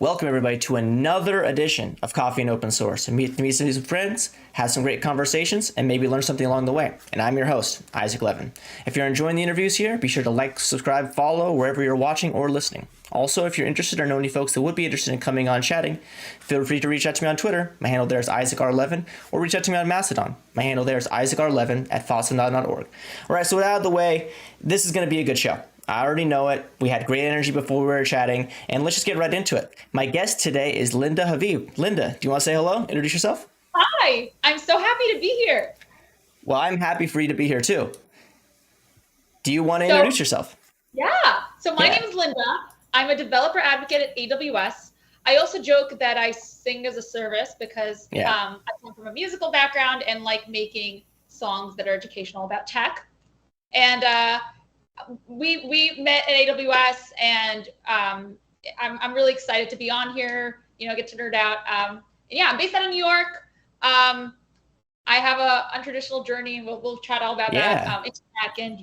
Welcome everybody to another edition of Coffee and Open Source. Meet some friends, have some great conversations, and maybe learn something along the way. And I'm your host, Isaac Levin. If you're enjoying the interviews here, be sure to like, subscribe, follow wherever you're watching or listening. Also, if you're interested or know any folks that would be interested in coming on chatting, feel free to reach out to me on Twitter. My handle there is IsaacR11, or reach out to me on Mastodon. My handle there is IsaacR11 at fossil.org. All right, so with that out of the way, this is going to be a good show. I already know it. We had great energy before we were chatting, and let's just get right into it. My guest today is Linda Haviv. Linda, do you want to say hello? Introduce yourself. Hi, I'm so happy to be here. Well, I'm happy for you to be here too. Do you want to introduce yourself? Yeah. So my name is Linda. I'm a developer advocate at AWS. I also joke that I sing as a service because I come from a musical background and like making songs that are educational about tech. And we met at AWS, and I'm really excited to be on here, get to nerd out. I'm based out of New York. I have a untraditional journey, and we'll chat all about that. It's back, and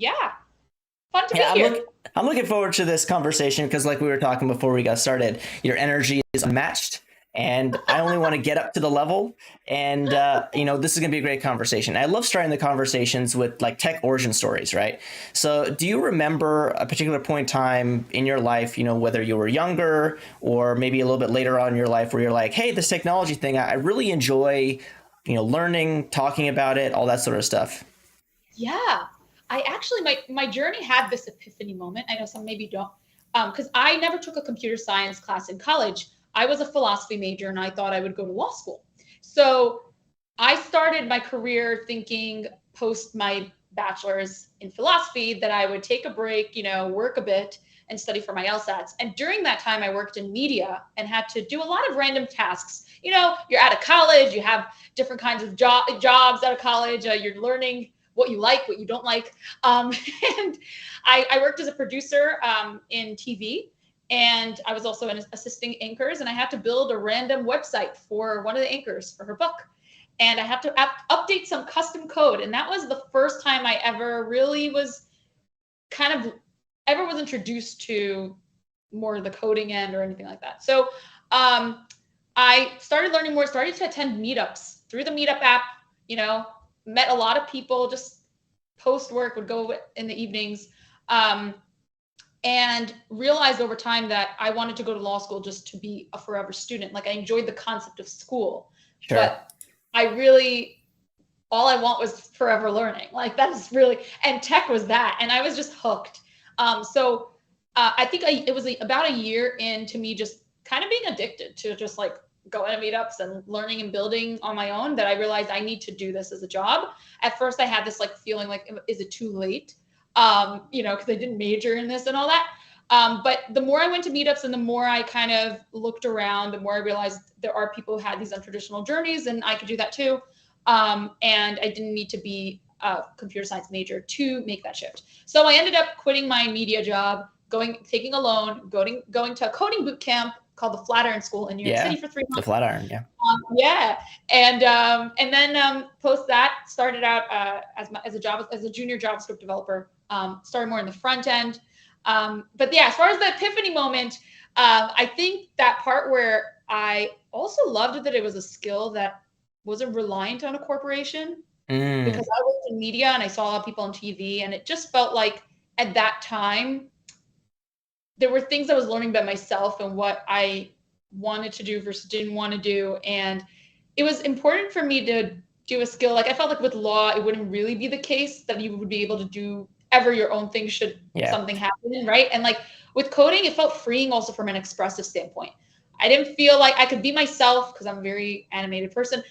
fun to be here. I'm looking forward to this conversation because, like we were talking before we got started, your energy is unmatched. And I only want to get up to the level, and this is going to be a great conversation. I love starting the conversations with like tech origin stories, right? So do you remember a particular point in time in your life, whether you were younger or maybe a little bit later on in your life, where you're like, hey, this technology thing, I really enjoy, learning, talking about it, all that sort of stuff? Yeah, I actually, my journey had this epiphany moment. I know some maybe don't, because I never took a computer science class in college. I was a philosophy major, and I thought I would go to law school. So I started my career thinking post my bachelor's in philosophy that I would take a break, work a bit and study for my LSATs. And during that time, I worked in media and had to do a lot of random tasks. You're out of college, you have different kinds of jobs out of college. You're learning what you like, what you don't like. And I worked as a producer in TV. And I was also assisting anchors, and I had to build a random website for one of the anchors for her book. And I had to update some custom code. And that was the first time I ever really was introduced to more of the coding end or anything like that. So I started learning more, started to attend meetups through the Meetup app, met a lot of people, just post work, would go in the evenings. And realized over time that I wanted to go to law school just to be a forever student. Like I enjoyed the concept of school, but all I want was forever learning. Like that's really, and tech was that. And I was just hooked. So I think it was about a year into me just kind of being addicted to just like going to meetups and learning and building on my own, that I realized I need to do this as a job. At first I had this like feeling like, is it too late? Because I didn't major in this and all that. But the more I went to meetups and the more I kind of looked around, the more I realized there are people who had these untraditional journeys, and I could do that too. And I didn't need to be a computer science major to make that shift. So I ended up quitting my media job, taking a loan, going to a coding boot camp called the Flatiron School in New York City for 3 months. The Flatiron, And then post that, started out as a junior JavaScript developer. Started more in the front end. As far as the epiphany moment, I think that part where I also loved that it was a skill that wasn't reliant on a corporation, because I worked in media and I saw a lot of people on TV, and it just felt like at that time, there were things I was learning about myself and what I wanted to do versus didn't want to do. And it was important for me to do a skill. Like I felt like with law, it wouldn't really be the case that you would be able to do ever your own thing should something happen, right? And like with coding, it felt freeing also from an expressive standpoint. I didn't feel like I could be myself because I'm a very animated person,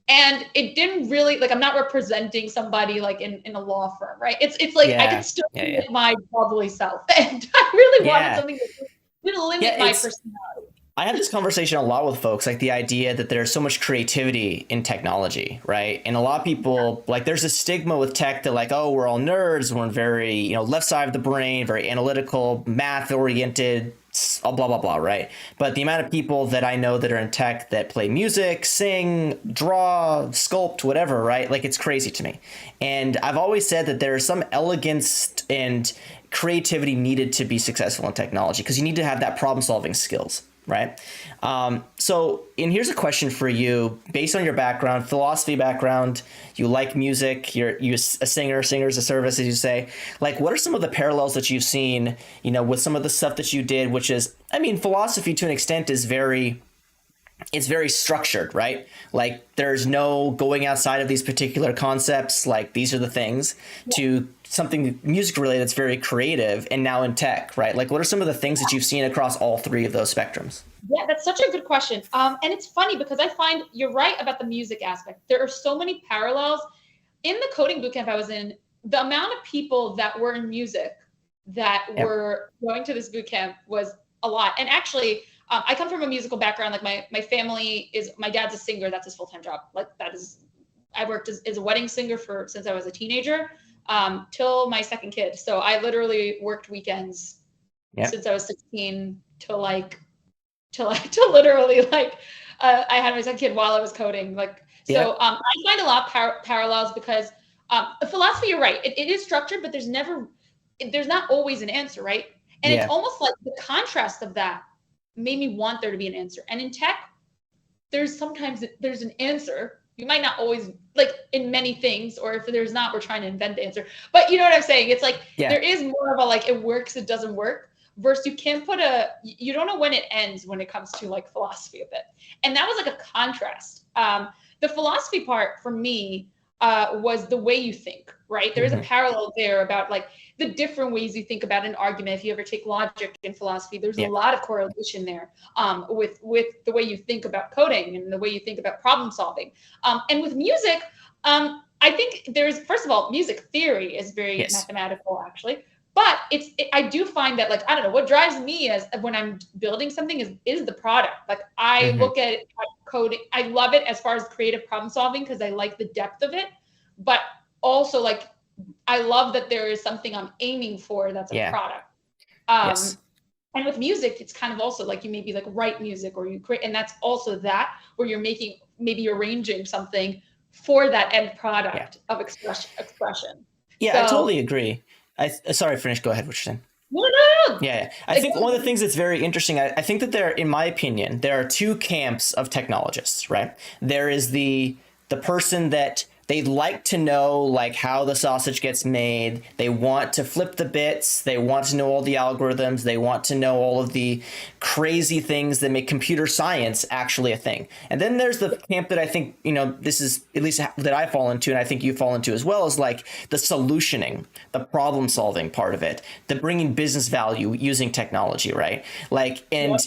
And it didn't really, like, I'm not representing somebody like in a law firm, right? It's like I can Yeah. still Yeah. be Yeah. my bubbly self. And I really wanted Yeah. something that didn't Yeah. limit my personality. I have this conversation a lot with folks, like the idea that there's so much creativity in technology, right? And a lot of people, like, there's a stigma with tech that, like, oh, we're all nerds, we're very, left side of the brain, very analytical, math oriented, blah, blah, blah, right? But the amount of people that I know that are in tech that play music, sing, draw, sculpt, whatever, right? Like, it's crazy to me. And I've always said that there is some elegance and creativity needed to be successful in technology because you need to have that problem solving skills, right? And here's a question for you based on your background, philosophy background. You like music. You're a singer. Singer's a service, as you say. Like, what are some of the parallels that you've seen, with some of the stuff that you did, which is, I mean, philosophy to an extent is it's very structured, right? Like, there's no going outside of these particular concepts, like these are the things, to something music related that's very creative and now in tech, right? Like, what are some of the things that you've seen across all three of those spectrums? Yeah, that's such a good question. And it's funny because I find you're right about the music aspect. There are so many parallels. In the coding bootcamp I was in, the amount of people that were in music that Yep. were going to this bootcamp was a lot. And actually, I come from a musical background. Like my family my dad's a singer. That's his full-time job. Like I worked as a wedding singer since I was a teenager, till my second kid. So I literally worked weekends Yep. since I was 16 to literally I had my second kid while I was coding. Yep. I find a lot of parallels because philosophy, you're right. It is structured, but there's not always an answer, right? And it's Yeah. almost like the contrast of that made me want there to be an answer. And in tech, sometimes there's an answer. You might not always, like in many things, or if there's not, we're trying to invent the answer. But you know what I'm saying? It's like there is more of a like it works, it doesn't work. Versus you don't know when it ends when it comes to like philosophy a bit. And that was like a contrast. The philosophy part for me was the way you think, right? There is a parallel there about like the different ways you think about an argument. If you ever take logic in philosophy, there's a lot of correlation there with the way you think about coding and the way you think about problem solving. And with music, I think first of all, music theory is very mathematical actually. But I do find that, like, I don't know, what drives me as when I'm building something is the product. Like I look at it, coding. I love it as far as creative problem solving because I like the depth of it. But also, like, I love that there is something I'm aiming for that's a product. And with music, it's kind of also like you maybe like write music or you create, and that's also that where you're maybe arranging something for that end product of expression. Yeah, I totally agree. Sorry, finish. Go ahead. What you're saying. No. Yeah. I think one of the things that's very interesting, I think that in my opinion, there are two camps of technologists, right? There is the person that they like to know like how the sausage gets made. They want to flip the bits. They want to know all the algorithms. They want to know all of the crazy things that make computer science actually a thing. And then there's the camp that I think, this is at least that I fall into, and I think you fall into as well, is like the solutioning, the problem solving part of it, the bringing business value using technology, right? Like, and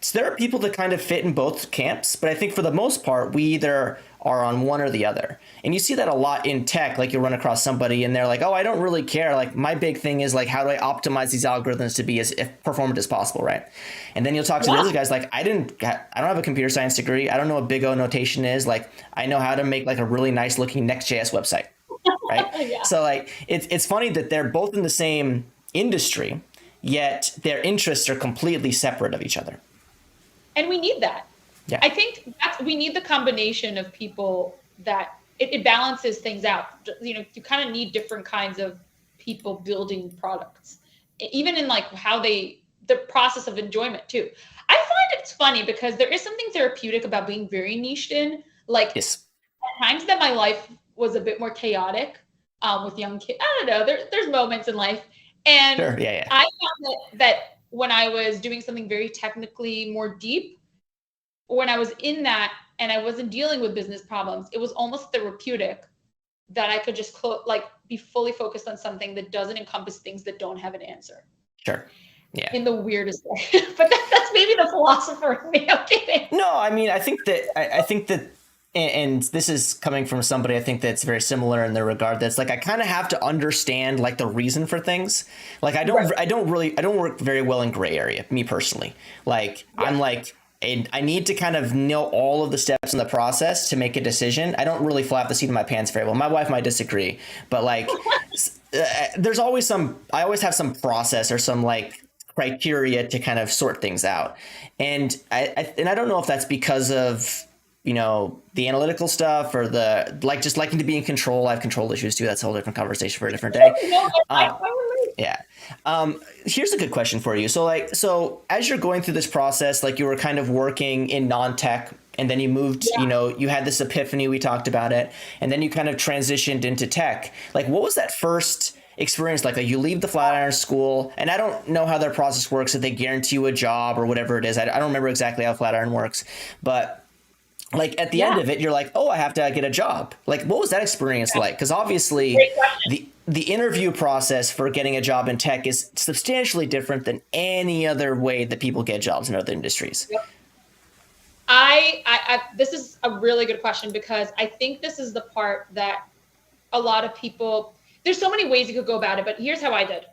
so there are people that kind of fit in both camps, but I think for the most part, we either are on one or the other. And you see that a lot in tech. Like you'll run across somebody and they're like, oh, I don't really care. Like my big thing is like, how do I optimize these algorithms to be as performant as possible, right? And then you'll talk to the other guys like, I don't have a computer science degree. I don't know what big O notation is. Like I know how to make like a really nice looking Next.js website, right? So like it's funny that they're both in the same industry, yet their interests are completely separate of each other. And we need that. Yeah. I think we need the combination of people that it balances things out. You kind of need different kinds of people building products, even in like the process of enjoyment too. I find it's funny because there is something therapeutic about being very niched in. Like at times that my life was a bit more chaotic with young kids. I don't know. There's moments in life, and I found that when I was doing something very technically more deep, when I was in that and I wasn't dealing with business problems, it was almost therapeutic that I could just be fully focused on something that doesn't encompass things that don't have an answer. Sure. Yeah. In the weirdest way. But that's maybe the philosopher in me. I'm kidding. No, I mean, I think that and this is coming from somebody I think that's very similar in the regard that's like I kind of have to understand like the reason for things. Like Right. I don't work very well in gray area, me personally. Like Yeah. I'm like and I need to kind of know all of the steps in the process to make a decision. I don't really flap the seat of my pants very well. My wife might disagree, but like there's always some I always have some process or some like criteria to kind of sort things out. And I don't know if that's because of the analytical stuff or the like just liking to be in control. I have control issues too. That's a whole different conversation for a different day. No, Uh, yeah. Here's a good question for you. So as you're going through this process, like you were kind of working in non-tech and then you moved, yeah. you had this epiphany, we talked about it, and then you kind of transitioned into tech. Like what was that first experience like you leave the Flatiron School, and I don't know how their process works, if they guarantee you a job or whatever it is. I don't remember exactly how Flatiron works, but like at the end Yeah. of it, you're like, oh, I have to get a job. Like, what was that experience like? Because obviously, Great question. the interview process for getting a job in tech is substantially different than any other way that people get jobs in other industries. Yep. This is a really good question because I think this is the part that a lot of people. There's so many ways you could go about it, but here's how I did.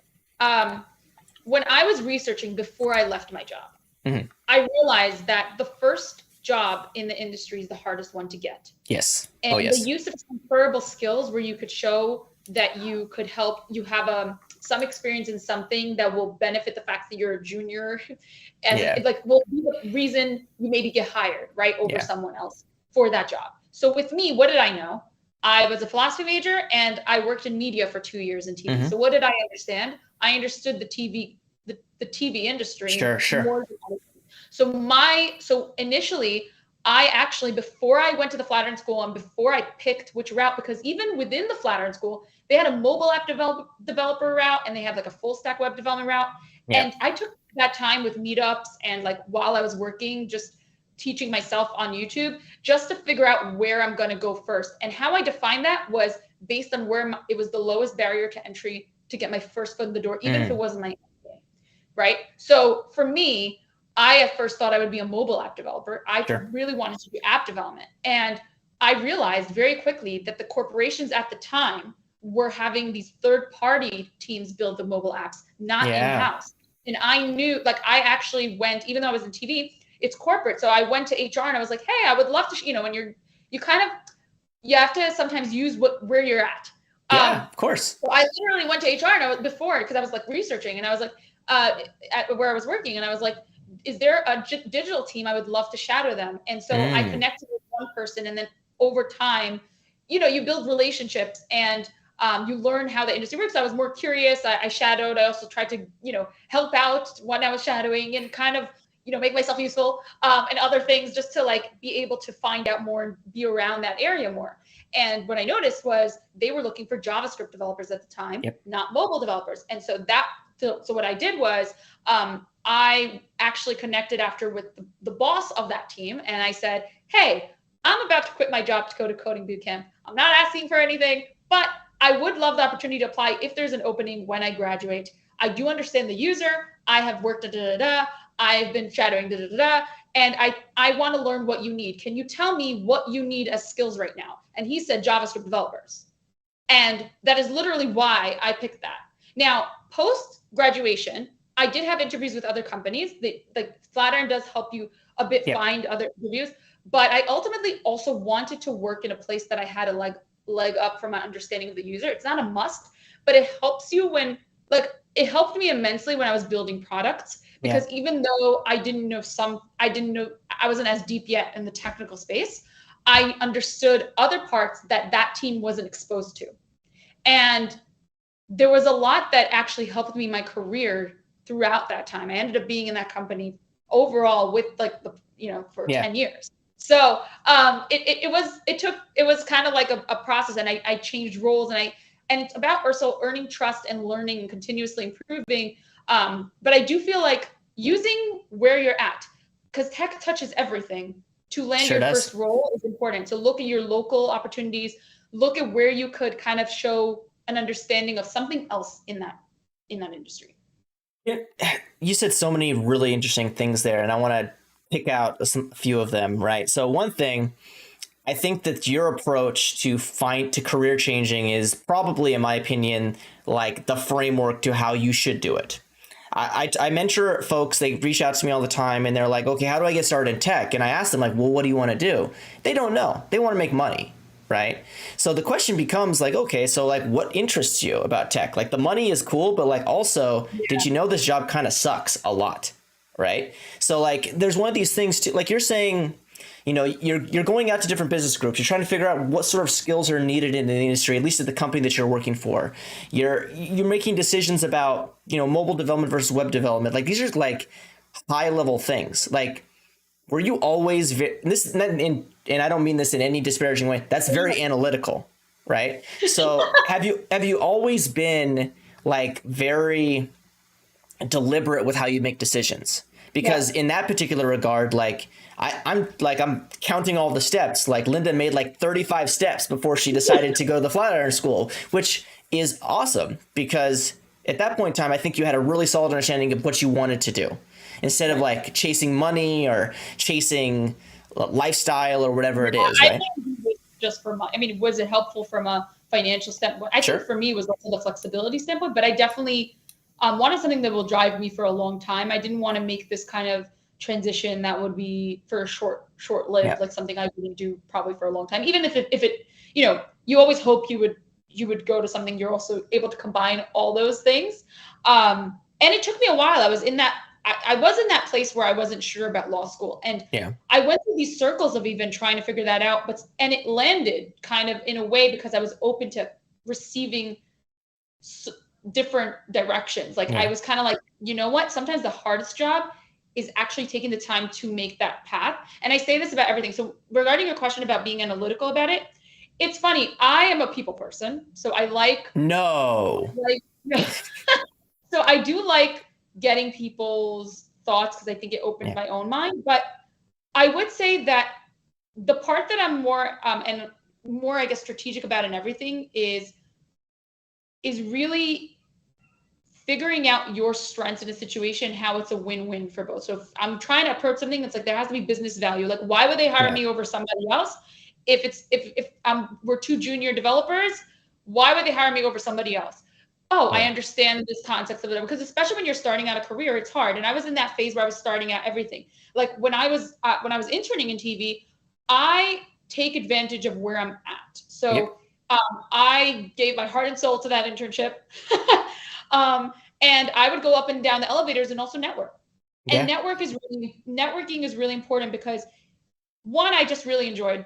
When I was researching before I left my job, I realized that the first job in the industry is the hardest one to get. Yes. And Oh, yes. the use of transferable skills where you could show that you could help, you have some experience in something that will benefit the fact that you're a junior and Yeah. it like will be the reason you maybe get hired, right, over Yeah. someone else for that job. So with me, what did I know? I was a philosophy major and I worked in media for 2 years in TV. So what did I understand? I understood the TV industry Sure. more than anything. So initially, I actually, before I went to the Flatiron School and before I picked which route, because even within the Flatiron School, they had a mobile app developer route and they had like a full stack web development route. Yeah. And I took that time with meetups and like while I was working, just teaching myself on YouTube, just to figure out where I'm going to go first. And how I defined that was based on where it was the lowest barrier to entry to get my first foot in the door, even if it wasn't my thing, right? So for me, I at first thought I would be a mobile app developer. I really wanted to do app development. And I realized very quickly that the corporations at the time were having these third-party teams build the mobile apps, not in-house. And I knew, like, I actually went, even though I was in TV, it's corporate. So I went to HR and I was like, hey, I would love to, when you have to sometimes use where you're at. Yeah, of course. So I literally went to HR and because I was like researching and I was like, at where I was working and I was like, is there a digital team? I would love to shadow them. And so I connected with one person, and then over time, you build relationships and you learn how the industry works. I was more curious. I shadowed. I also tried to, help out when I was shadowing and kind of, make myself useful and other things just to like be able to find out more and be around that area more. And what I noticed was they were looking for JavaScript developers at the time, not mobile developers. And so so what I did was I actually connected after with the boss of that team. And I said, hey, I'm about to quit my job to go to coding bootcamp. I'm not asking for anything, but I would love the opportunity to apply if there's an opening when I graduate. I do understand the user. I have worked I've been shadowing and I want to learn what you need. Can you tell me what you need as skills right now? And he said JavaScript developers. And that is literally why I picked that. Now, post-graduation, I did have interviews with other companies. Like Flatiron does help you a bit find other interviews, but I ultimately also wanted to work in a place that I had a leg up from my understanding of the user. It's not a must, but it helps you it helped me immensely when I was building products because even though I wasn't as deep yet in the technical space, I understood other parts that team wasn't exposed to. And there was a lot that actually helped me in my career throughout that time. I ended up being in that company overall with for 10 years. So it was kind of like a process, and I changed roles, and it's about also earning trust and learning and continuously improving. But I do feel like using where you're at, because tech touches everything, to land your first role is important. So look at your local opportunities, look at where you could kind of show an understanding of something else in that industry. You said so many really interesting things there, and I want to pick out a few of them, right? So one thing, I think that your approach to career changing is probably, in my opinion, like the framework to how you should do it. I mentor folks, they reach out to me all the time and they're like, okay, how do I get started in tech? And I ask them like, well, what do you want to do? They don't know. They want to make money. Right. So the question becomes like, okay, so like what interests you about tech? Like the money is cool, but like also, did you know this job kind of sucks a lot? Right. So like there's one of these things too, like you're saying, you're going out to different business groups. You're trying to figure out what sort of skills are needed in the industry, at least at the company that you're working for. You're making decisions about, mobile development versus web development. Like these are like high level things. Like, were you always and I don't mean this in any disparaging way. That's very analytical, right? So have you always been like very deliberate with how you make decisions? Because in that particular regard, like I'm counting all the steps. Like Linda made like 35 steps before she decided to go to the Flatiron School, which is awesome because at that point in time, I think you had a really solid understanding of what you wanted to do instead of like chasing money or chasing lifestyle or whatever it is, right? I think it was just for my, I mean, was it helpful from a financial standpoint? I think for me it was also the flexibility standpoint, but I definitely wanted something that will drive me for a long time. I didn't want to make this kind of transition that would be for a short-lived, like something I wouldn't do probably for a long time. Even if it, you always hope you would go to something you're also able to combine all those things. And it took me a while. I was in that place where I wasn't sure about law school. And I went through these circles of even trying to figure that out, and it landed kind of in a way because I was open to receiving different directions. Like I was kind of like, you know what? Sometimes the hardest job is actually taking the time to make that path. And I say this about everything. So regarding your question about being analytical about it, it's funny. I am a people person. So I like, so I do like getting people's thoughts because I think it opens my own mind. But I would say that the part that I'm more and more, I guess, strategic about in everything is really figuring out your strengths in a situation, how it's a win-win for both. So if I'm trying to approach something that's like, there has to be business value. Like, why would they hire me over somebody else? If we're two junior developers, why would they hire me over somebody else? I understand this context of it, because especially when you're starting out a career, it's hard. And I was in that phase where I was starting out everything. Like when I was interning in TV, I take advantage of where I'm at. So I gave my heart and soul to that internship. And I would go up and down the elevators and also network. And networking is really important because one, I just really enjoyed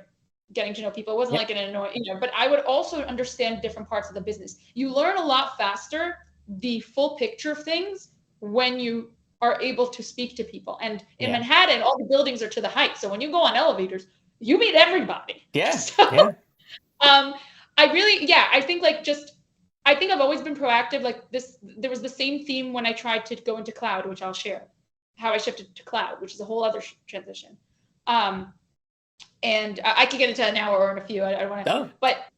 getting to know people. It wasn't like an annoying, but I would also understand different parts of the business. You learn a lot faster the full picture of things when you are able to speak to people. And in Manhattan, all the buildings are to the height. So when you go on elevators, you meet everybody. I think I've always been proactive. Like this, there was the same theme when I tried to go into cloud, which I'll share, how I shifted to cloud, which is a whole other transition. And I could get into an hour or in a few. I don't want to, but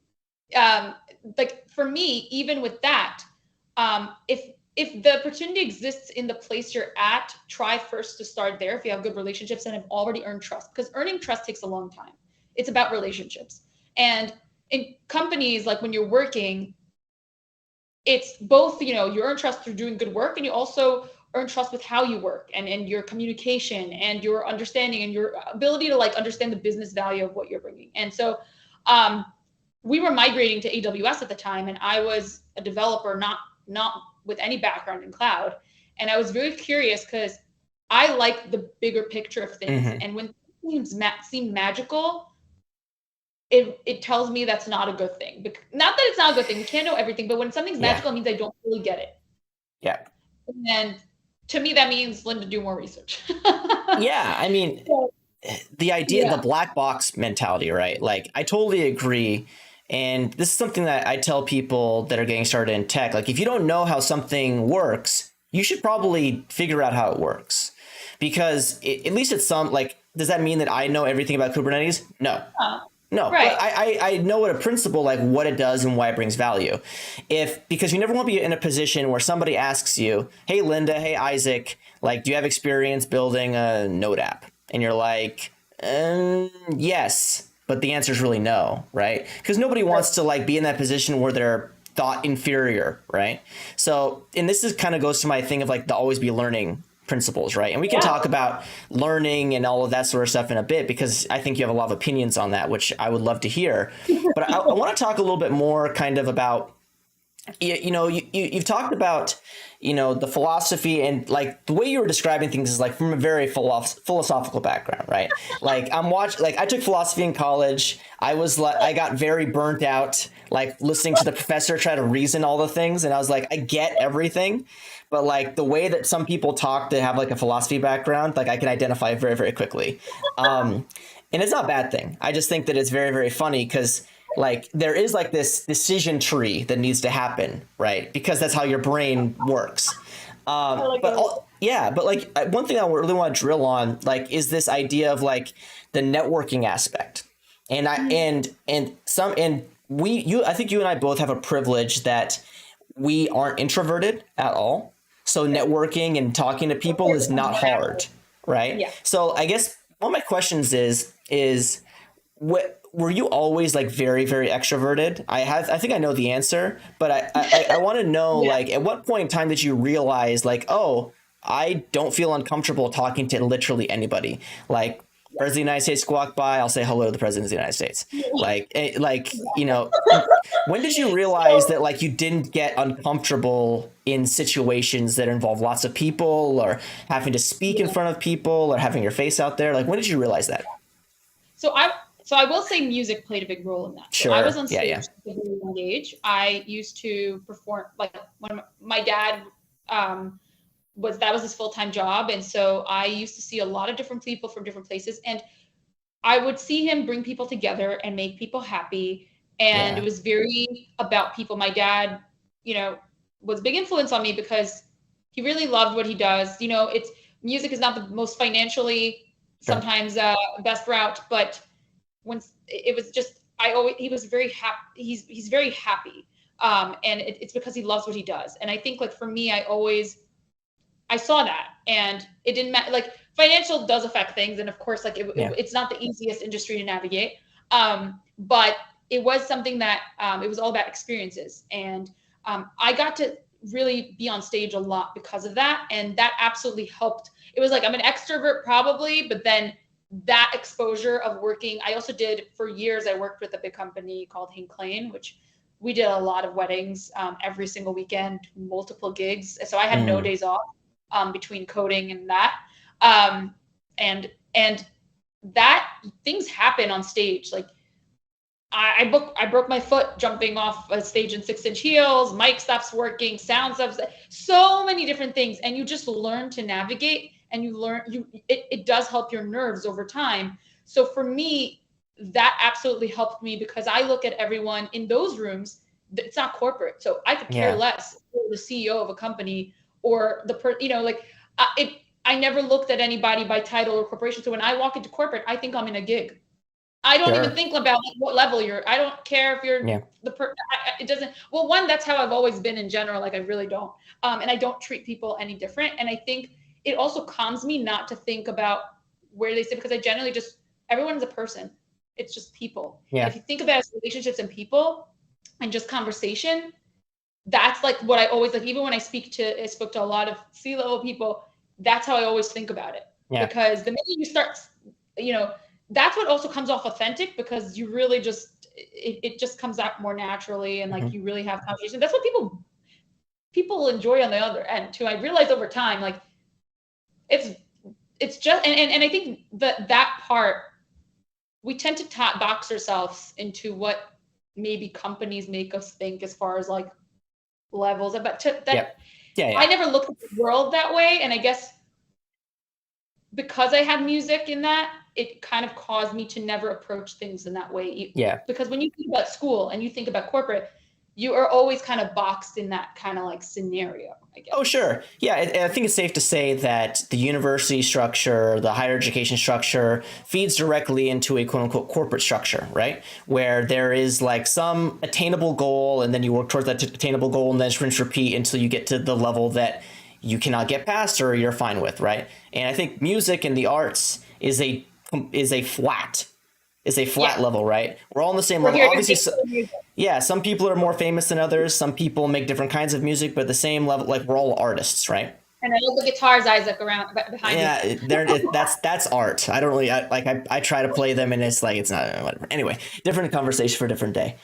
like for me, even with that, if the opportunity exists in the place you're at, try first to start there. If you have good relationships and have already earned trust, because earning trust takes a long time. It's about relationships. And in companies, like when you're working, it's both, you earn trust through doing good work, and you also earn trust with how you work and your communication and your understanding and your ability to like understand the business value of what you're bringing. And so we were migrating to AWS at the time, and I was a developer, not with any background in cloud. And I was very curious because I like the bigger picture of things. And when things seem magical, it tells me that's not a good thing. Not that it's not a good thing. We can't know everything, but when something's magical, it means I don't really get it. And to me, that means, Linda, do more research. I mean, the idea, the black box mentality, right? Like, I totally agree. And this is something that I tell people that are getting started in tech. Like, if you don't know how something works, you should probably figure out how it works. Because at least it's does that mean that I know everything about Kubernetes? No. No, right. But I know what a principle, like what it does and why it brings value. Because you never want to be in a position where somebody asks you, hey, Linda, hey, Isaac, like, do you have experience building a Node app? And you're like, yes. but the answer is really no, right? Because nobody wants to like be in that position where they're thought inferior, right? So, and this is kind of goes to my thing of like the always be learning principles, right? And we can Yeah. talk about learning and all of that sort of stuff in a bit, because I think you have a lot of opinions on that, which I would love to hear. But I want to talk a little bit more kind of about, you've talked about, the philosophy, and like the way you were describing things is like from a very philosophical background, right? Like I took philosophy in college. I got very burnt out, like listening to the professor try to reason all the things. And I was like, I get everything, but like the way that some people talk that have like a philosophy background, like I can identify very, very quickly. And it's not a bad thing. I just think that it's very, very funny because like there is like this decision tree that needs to happen, right? Because that's how your brain works. But like one thing I really want to drill on like is this idea of like the networking aspect. And I think you and I both have a privilege that we aren't introverted at all. So networking and talking to people is not hard, right? Yeah. So I guess one of my questions is what were you always like very, very extroverted? I think I know the answer, but I want to know like at what point in time did you realize like, oh, I don't feel uncomfortable talking to literally anybody? Like President of the United States walk by, I'll say hello to the President of the United States. When did you realize that like you didn't get uncomfortable in situations that involve lots of people or having to speak in front of people or having your face out there? Like when did you realize that? So I will say music played a big role in that. So Sure. I was on stage Yeah. at a very young age. I used to perform like when my dad that was his full-time job. And so I used to see a lot of different people from different places. And I would see him bring people together and make people happy. And Yeah. it was very about people. My dad, was a big influence on me because he really loved what he does. It's music is not the most financially sometimes best route, but when it was just, he was very happy. He's very happy. And it's because he loves what he does. And I think like for me, I saw that, and it didn't matter. Like financial does affect things. And of course, like it's not the easiest industry to navigate. But it was something that it was all about experiences. And I got to really be on stage a lot because of that. And that absolutely helped. It was like, I'm an extrovert probably, but then that exposure of working, I also did for years, I worked with a big company called Hink Lane, which we did a lot of weddings every single weekend, multiple gigs. So I had no days off between coding and that. And that things happen on stage. Like I broke my foot jumping off a stage in 6-inch heels, mic stops working, sound stops, so many different things. And you just learn to navigate, and it does help your nerves over time. So for me, that absolutely helped me because I look at everyone in those rooms. It's not corporate. So I could care less the CEO of a company or I never looked at anybody by title or corporation. So when I walk into corporate, I think I'm in a gig. I don't even think about what level you're. I don't care if you're it doesn't. Well, one, that's how I've always been in general. Like I really don't. And I don't treat people any different. And I think it also calms me not to think about where they sit, because I generally just, everyone's a person. It's just people. Yeah. If you think about relationships and people and just conversation, that's like what I always like. Even when I spoke to a lot of C-level people, that's how I always think about it. Yeah. Because the minute you start, that's what also comes off authentic, because you really just, it just comes out more naturally, and like you really have conversation. That's what people enjoy on the other end too. I realized over time, like it's just, and I think that part, we tend to box ourselves into what maybe companies make us think as far as like levels. But I never looked at the world that way. And I guess because I have music in that, it kind of caused me to never approach things in that way. Yeah. Because when you think about school and you think about corporate, you are always kind of boxed in that kind of like scenario, I guess. Oh, sure. Yeah, I think it's safe to say that the university structure, the higher education structure, feeds directly into a quote unquote corporate structure, right? Where there is like some attainable goal, and then you work towards that attainable goal, and then rinse repeat until you get to the level that you cannot get past or you're fine with, right? And I think music and the arts is a flat is a flat Yeah. level, right? We're all on the same We're level. here to Obviously, make good music. yeah, some people are more famous than others. Some people make different kinds of music, but the same level, like we're all artists, right? And I love the guitars, Isaac, around behind you. Yeah, that's art. I don't really I try to play them and it's like it's not whatever. Anyway, different conversation for a different day.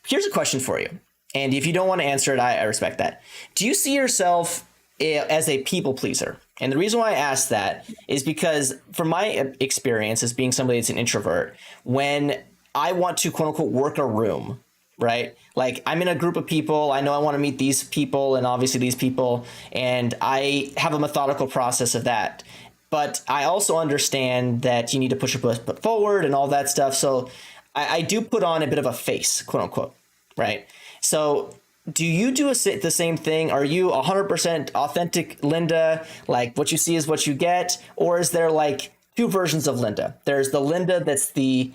Here's a question for you, and if you don't want to answer it, I respect that. Do you see yourself as a people pleaser? And the reason why I ask that is because from my experience as being somebody that's an introvert, when I want to quote unquote work a room, right? Like I'm in a group of people. I know I want to meet these people and obviously these people, and I have a methodical process of that. But I also understand that you need to push your foot forward and all that stuff. So I do put on a bit of a face, quote unquote, right? So do you do the same thing? Are you 100% authentic Linda? Like what you see is what you get? Or is there like two versions of Linda? There's the Linda that's the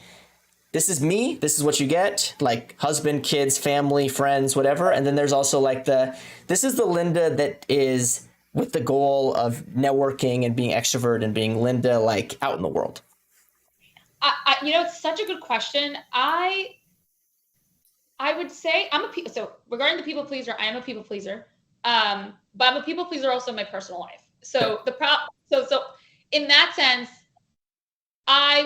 this is me, this is what you get, like husband, kids, family, friends, whatever. And then there's also like this is the Linda that is with the goal of networking and being extrovert and being Linda like out in the world. It's such a good question. I would say so regarding the people pleaser, I am a people pleaser. But I'm a people pleaser also in my personal life. So so in that sense,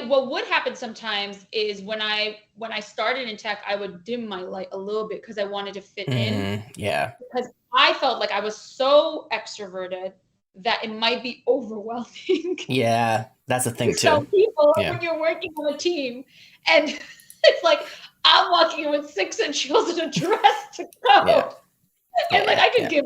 what would happen sometimes is when I started in tech, I would dim my light a little bit because I wanted to fit in. Yeah. Because I felt like I was so extroverted that it might be overwhelming. Yeah, that's a thing To some too. people Yeah. when you're working on a team, and it's like I'm walking in with 6-inch heels and a dress to go. Yeah. And like I Yeah. give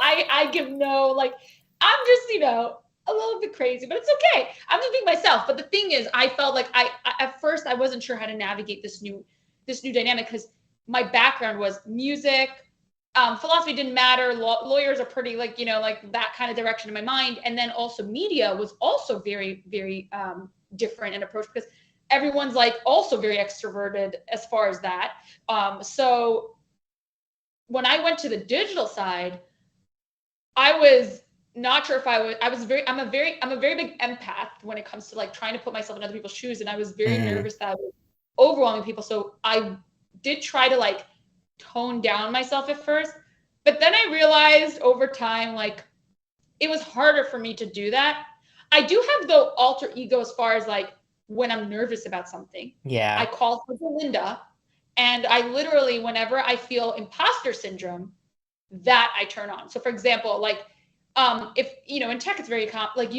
I give no, like I'm just, a little bit crazy, but it's okay. I'm just being myself. But the thing is, I felt like I at first I wasn't sure how to navigate this new dynamic because my background was music. Philosophy didn't matter. Lawyers are pretty like, like that kind of direction in my mind. And then also media was also very, very different in approach because everyone's like also very extroverted as far as that. So when I went to the digital side, I was not sure if I'm a very big empath when it comes to like trying to put myself in other people's shoes. And I was very nervous that I was overwhelming people. So I did try to like tone down myself at first, but then I realized over time, like it was harder for me to do that. I do have the alter ego as far as like when I'm nervous about something. Yeah. I call her Belinda, and I literally, whenever I feel imposter syndrome, that I turn on. So for example, like if in tech it's very like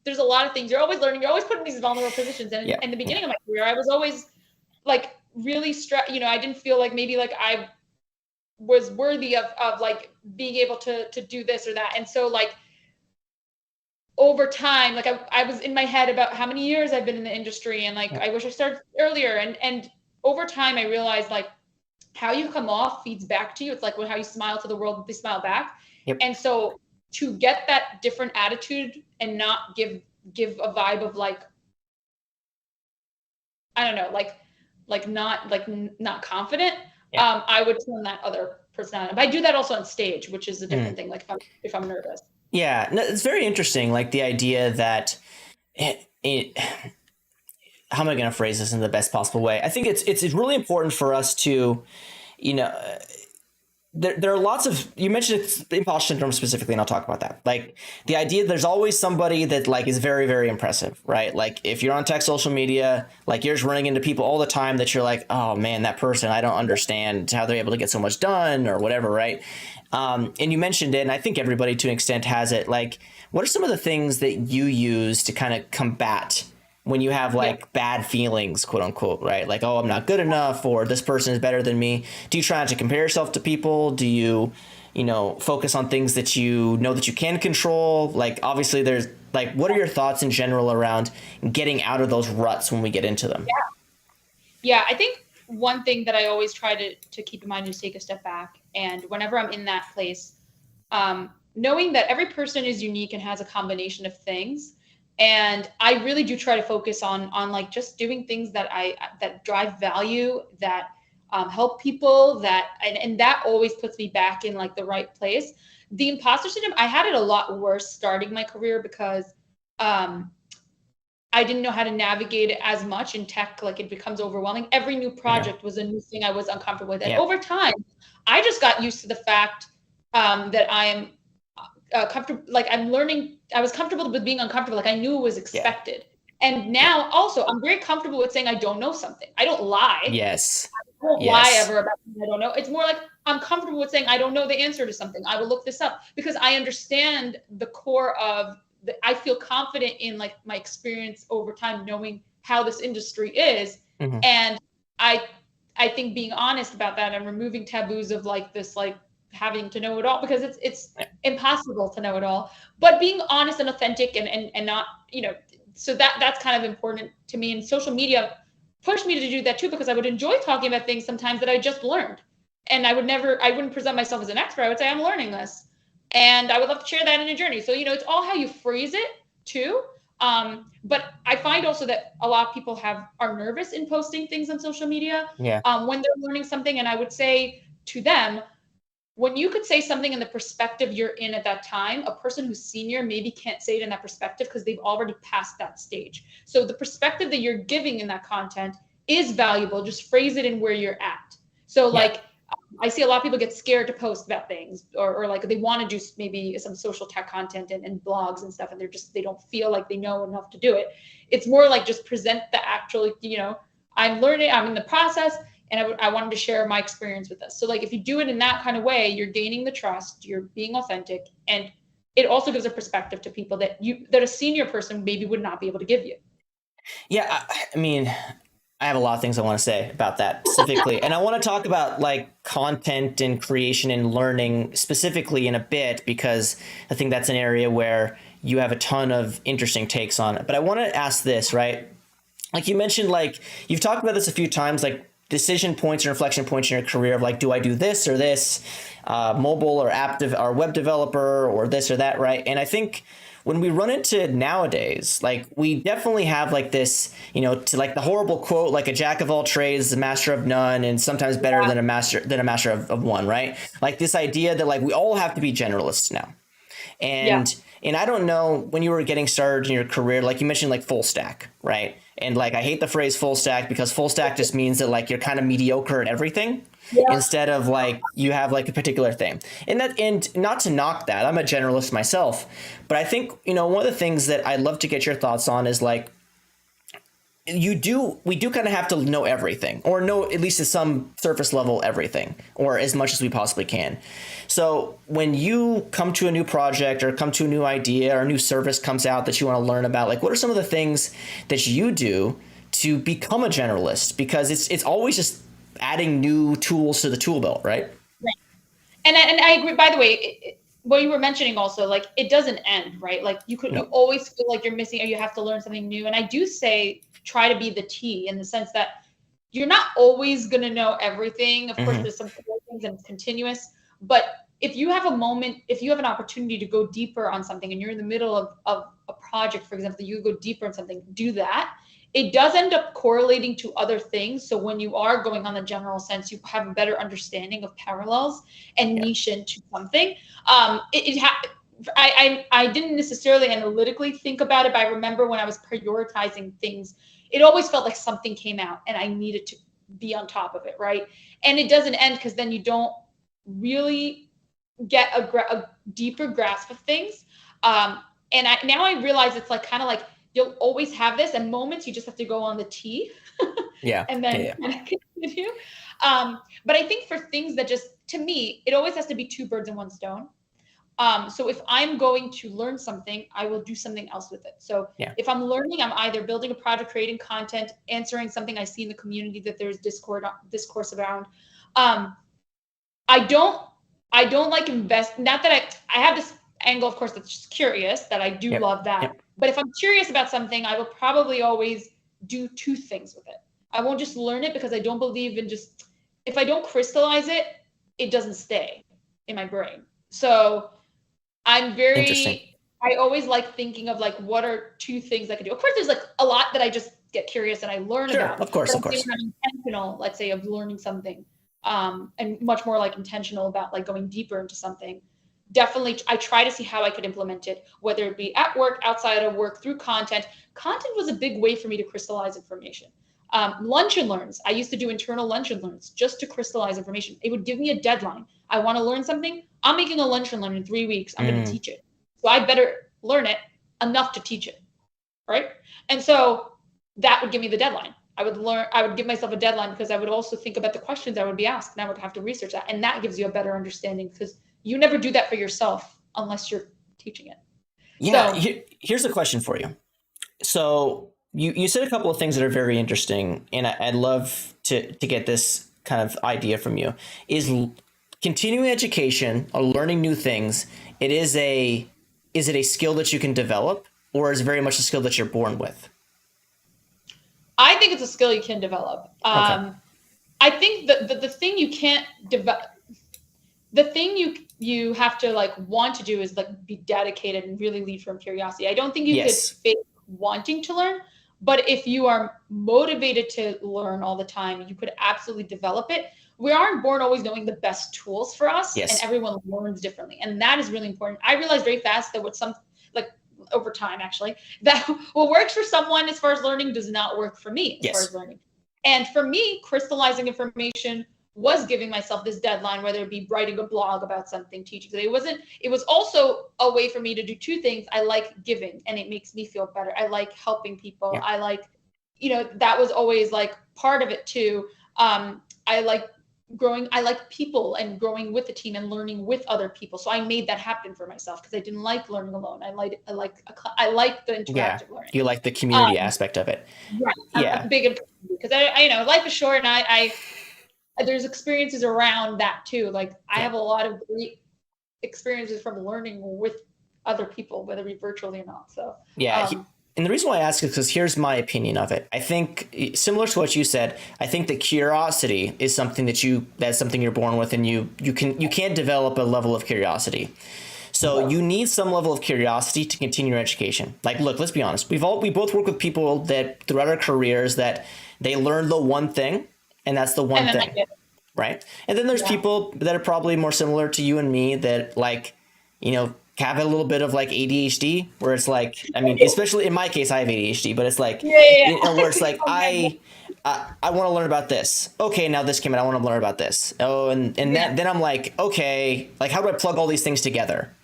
there's a lot of things you're always learning, you're always put in these vulnerable positions. And in the beginning of my career, I was always like really stressed. I didn't feel like maybe like I was worthy of like being able to do this or that. And so like over time, like I was in my head about how many years I've been in the industry and like I wish I started earlier. And over time I realized like how you come off feeds back to you. It's like how you smile to the world, they smile back. Yep. And so to get that different attitude and not give a vibe of like, I don't know, not confident. Yeah. I would turn that other person on. But I do that also on stage, which is a different thing. Like if I'm nervous. Yeah, no, it's very interesting. Like the idea that how am I going to phrase this in the best possible way? I think it's really important for us to, there are lots of, you mentioned imposter syndrome specifically, and I'll talk about that. Like the idea there's always somebody that like is very, very impressive, right? Like if you're on tech social media, like you're just running into people all the time that you're like, oh man, that person, I don't understand how they're able to get so much done or whatever, right? And you mentioned it, and I think everybody to an extent has it. Like, what are some of the things that you use to kind of combat when you have like bad feelings, quote unquote, right? Like, oh, I'm not good enough, or this person is better than me. Do you try not to compare yourself to people? Do you, focus on things that you know that you can control? Like, obviously there's like, what are your thoughts in general around getting out of those ruts when we get into them? Yeah, I think one thing that I always try to keep in mind is take a step back. And whenever I'm in that place, knowing that every person is unique and has a combination of things. And I really do try to focus on like just doing things that drive value, that help people, and that always puts me back in like the right place. The imposter syndrome, I had it a lot worse starting my career because I didn't know how to navigate it as much in tech. Like, it becomes overwhelming. Every new Yeah. project was a new thing I was uncomfortable with. And Yeah. over time, I just got used to the fact that I am comfortable. Like, I'm learning, I was comfortable with being uncomfortable. Like, I knew it was Yeah. expected. And Yeah. now also, I'm very comfortable with saying I don't know something. I don't lie. Yes. I won't lie Yes. ever about something I don't know. It's more like I'm comfortable with saying I don't know the answer to something. I will look this up because I understand the core of I feel confident in like my experience over time, knowing how this industry is. Hmm. And I I think being honest about that and removing taboos of like this like having to know it all, because it's Yeah. impossible to know it all, but being honest and authentic and not, so that's kind of important to me. And social media pushed me to do that too, because I would enjoy talking about things sometimes that I just learned. And I wouldn't present myself as an expert. I would say I'm learning this. And I would love to share that in a journey. So, it's all how you phrase it too. But I find also that a lot of people are nervous in posting things on social media Yeah. when they're learning something. And I would say to them, when you could say something in the perspective you're in at that time, a person who's senior maybe can't say it in that perspective because they've already passed that stage. So the perspective that you're giving in that content is valuable. Just phrase it in where you're at. So Yeah. like, I see a lot of people get scared to post about things, or like they want to do maybe some social tech content and blogs and stuff, and they don't feel like they know enough to do it. It's more like just present the actual, I'm learning, I'm in the process, and I wanted to share my experience with us. So like, if you do it in that kind of way, you're gaining the trust, you're being authentic, and it also gives a perspective to people that a senior person maybe would not be able to give you. Yeah. I mean, I have a lot of things I want to say about that specifically. And I want to talk about like content and creation and learning specifically in a bit, because I think that's an area where you have a ton of interesting takes on it. But I want to ask this, right? Like you mentioned, like you've talked about this a few times, like decision points and reflection points in your career of like, do I do this or this, mobile or or web developer or this or that, right? And I think when we run into nowadays, like we definitely have like this, to like the horrible quote, like a jack of all trades, a master of none, and sometimes better Yeah. than a master of one, right? Like this idea that like we all have to be generalists now. Yeah. And I don't know, when you were getting started in your career, like you mentioned, like full stack, right? And like I hate the phrase full stack, because full stack just means that like you're kind of mediocre at everything, Yeah. instead of like you have like a particular thing. And not to knock that, I'm a generalist myself, but I think, one of the things that I'd love to get your thoughts on is like, we do kind of have to know everything, or know at least at some surface level everything, or as much as we possibly can. So when you come to a new project or come to a new idea or a new service comes out that you want to learn about, like what are some of the things that you do to become a generalist? Because it's always just adding new tools to the tool belt, right? Right. And I agree. By the way, what you were mentioning also, like it doesn't end, right? Like you No. always feel like you're missing, or you have to learn something new. And I do say try to be the T, in the sense that you're not always going to know everything. Of course, Hmm. there's some things and it's continuous. But if you have a moment, if you have an opportunity to go deeper on something, and you're in the middle of a project, for example, you go deeper on something, do that. It does end up correlating to other things. So when you are going on the general sense, you have a better understanding of parallels and Yeah. niche into something. I didn't necessarily analytically think about it, but I remember when I was prioritizing things, it always felt like something came out and I needed to be on top of it, right? And it doesn't end, because then you don't really get a deeper grasp of things. And now I realize it's like kind of like you'll always have this, and moments you just have to go on the T Yeah. and Yeah. then Yeah. kind of continue. But I think for things that just, to me, it always has to be two birds in one stone. So if I'm going to learn something, I will do something else with it. So Yeah. if I'm learning, I'm either building a project, creating content, answering something I see in the community that there's discourse around. Um, I don't I don't like invest. Not that I have this angle, of course, that's just curious, that I do Yep. love that. Yep. But if I'm curious about something, I will probably always do two things with it. I won't just learn it, because I don't believe in just, if I don't crystallize it, it doesn't stay in my brain. So Interesting. I always like thinking of like, what are two things I could do? Of course, there's like a lot that I just get curious and I learn Sure. about, Of course. but Of I'm saying course. I'm intentional, let's say, of learning something, and much more like intentional about like going deeper into something. definitely I try to see how I could implement it, whether it be at work, outside of work, through content. Content was a big way for me to crystallize information. Lunch and learns. I used to do internal lunch and learns just to crystallize information. It would give me a deadline. I want to learn something. I'm making a lunch and learn in 3 weeks. I'm going to teach it. So I better learn it enough to teach it. Right. And so that would give me the deadline. I would give myself a deadline because I would also think about the questions I would be asked, and I would have to research that. And that gives you a better understanding, because you never do that for yourself unless you're teaching it. Yeah. So, here's a question for you. So you said a couple of things that are very interesting, and I'd love to get this kind of idea from you. Is continuing education or learning new things, is it a skill that you can develop, or is it very much a skill that you're born with? I think it's a skill you can develop. Okay. I think the thing you can't develop, the thing you have to like want to do is like be dedicated and really lead from curiosity. I don't think you could fake wanting to learn, but if you are motivated to learn all the time, you could absolutely develop it. We aren't born always knowing the best tools for us, and everyone learns differently, and that is really important. I realized very fast that over time, actually, that what works for someone as far as learning does not work for me as far as learning. And for me, crystallizing information was giving myself this deadline, whether it be writing a blog about something, teaching. It was also a way for me to do two things. I like giving, and it makes me feel better. I like helping people. I like, that was always like part of it too. I like growing. I like people and growing with the team and learning with other people. So I made that happen for myself because I didn't like learning alone. I like the interactive learning. You like the community aspect of it. Right. I'm big because I life is short, and I there's experiences around that too. Like I have a lot of great experiences from learning with other people, whether it be virtually or not. So and the reason why I ask is because here's my opinion of it. I think similar to what you said, I think the curiosity is something that's something you're born with, and you can't develop a level of curiosity. So you need some level of curiosity to continue your education. Like, look, let's be honest. We both work with people that throughout our careers that they learn the one thing, and that's the one thing, right? And then there's people that are probably more similar to you and me that have a little bit of like ADHD, where it's like, I mean, especially in my case, I have ADHD, but it's like, where it's like, I want to learn about this. Okay, now this came out. I want to learn about this. Oh, and then I'm like, okay, like how do I plug all these things together?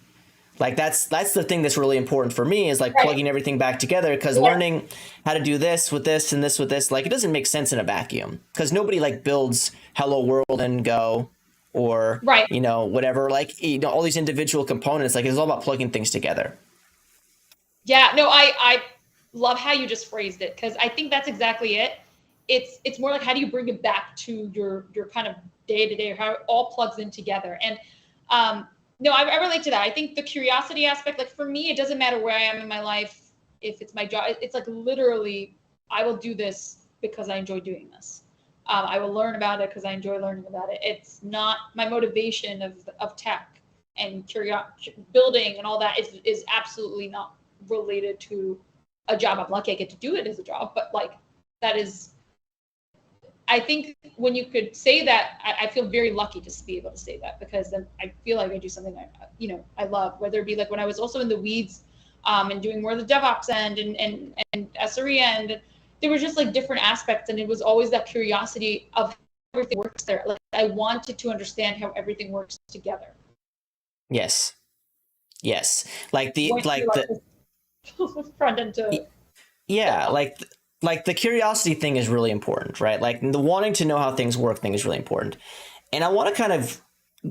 Like that's the thing that's really important for me, is like plugging everything back together, because learning how to do this with this and this with this, like it doesn't make sense in a vacuum, because nobody like builds Hello World and Go or whatever, like all these individual components. Like it's all about plugging things together. Yeah, no, I love how you just phrased it, because I think that's exactly it. It's more like, how do you bring it back to your kind of day to day, or how it all plugs in together. And no, I relate to that. I think the curiosity aspect, like for me, it doesn't matter where I am in my life. If it's my job, it's like literally, I will do this because I enjoy doing this. I will learn about it because I enjoy learning about it. It's not my motivation of tech and building and all that is absolutely not related to a job. I'm lucky I get to do it as a job, but like that is, I think when you could say that, I feel very lucky to be able to say that, because then I feel like I do something I love, whether it be like when I was also in the weeds and doing more of the DevOps end and SRE end. There was just like different aspects, and it was always that curiosity of how everything works there. Like I wanted to understand how everything works together. Yes. Like the front end to like the curiosity thing is really important, right? Like the wanting to know how things work thing is really important. And I want to kind of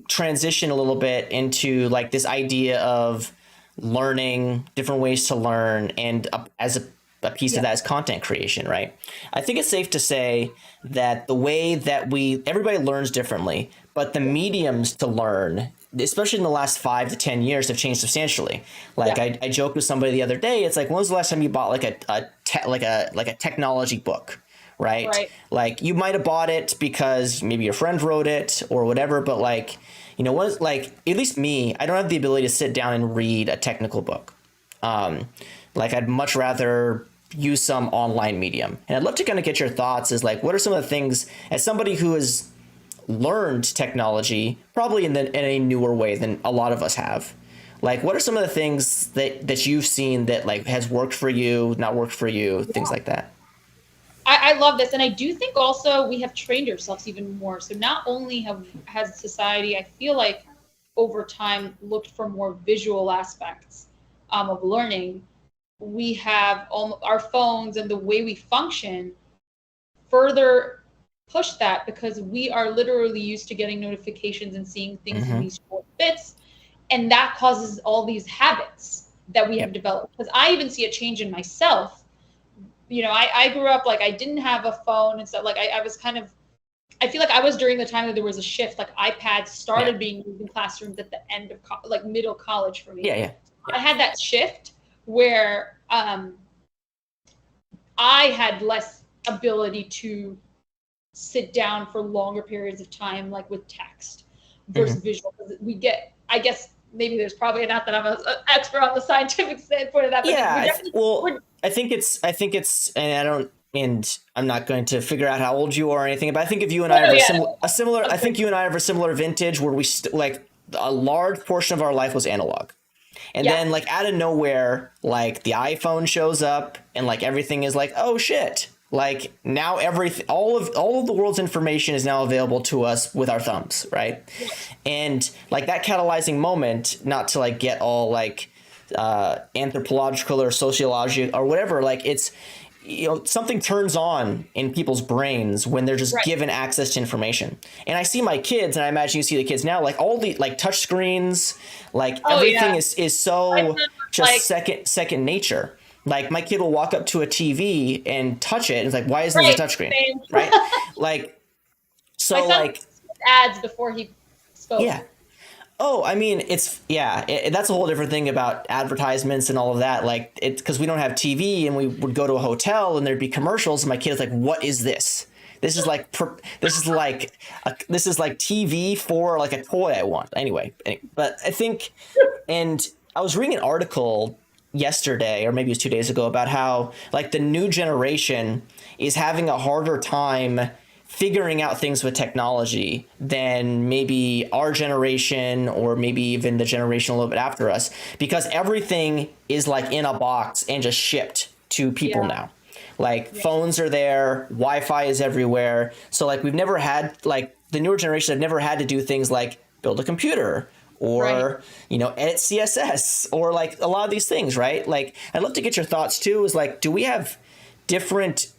transition a little bit into like this idea of learning, different ways to learn, and as a piece of that is content creation, right? I think it's safe to say that the way that everybody learns differently, but the mediums to learn, especially in the last 5 to 10 years, have changed substantially. Like I joked with somebody the other day. It's like, when was the last time you bought like a technology book, right? Like you might have bought it because maybe your friend wrote it or whatever, but like, what, like at least me, I don't have the ability to sit down and read a technical book. Like I'd much rather use some online medium. And I'd love to kind of get your thoughts, is like, what are some of the things, as somebody who is learned technology probably in a newer way than a lot of us have. Like, what are some of the things that you've seen that like has worked for you, not worked for you, things like that? I love this. And I do think also we have trained ourselves even more. So not only has society, I feel like over time looked for more visual aspects of learning, we have our phones and the way we function further push that because we are literally used to getting notifications and seeing things in Mm-hmm. these short bits. And that causes all these habits that we have Yep. developed. Because I even see a change in myself. I grew up like I didn't have a phone and stuff. Like I was kind of, I feel like I was during the time that there was a shift. Like iPads Yeah. started being used in classrooms at the end of like middle college for me. Yeah. Yeah. I had that shift where I had less ability to sit down for longer periods of time, like with text versus Mm-hmm. visual. We get, I guess maybe there's probably not that I'm an expert on the scientific standpoint of that, but Yeah. we're definitely, Well, we're, I think it's, and I don't, and I'm not going to figure out how old you are or anything, but I think if you and I oh, have yeah, a similar, I of think course. you and I have a similar vintage where like a large portion of our life was analog. And Yeah, then like out of nowhere, like the iPhone shows up and like everything is like, oh shit. Like now everything all of the world's information is now available to us with our thumbs, right? And like that catalyzing moment, not to like get all like anthropological or sociological or whatever, like it's something turns on in people's brains when they're just right. given access to information. And I see my kids, and I imagine you see the kids now, like all the like touch screens, like Oh everything yeah. is My so son was just like, second nature. Like my kid will walk up to a TV and touch it and it's like, why isn't this a right, touchscreen, same. right? Like My so son like skipped ads before he spoke. yeah. Oh, I mean, it's yeah. That's a whole different thing about advertisements and all of that. Like, it's because we don't have TV, and we would go to a hotel, and there'd be commercials, and my kid's like, "What is this? This is like this is like TV for like a toy I want." But I think, and I was reading an article yesterday, or maybe it was 2 days ago, about how like the new generation is having a harder time figuring out things with technology than maybe our generation or maybe even the generation a little bit after us, because everything is like in a box and just shipped to people Yeah, now. Like yeah, phones are there, Wi-Fi is everywhere. So like we've never had, like the newer generation have never had to do things like build a computer right. or edit CSS or like a lot of these things, right? Like I'd love to get your thoughts too, is like, do we have different,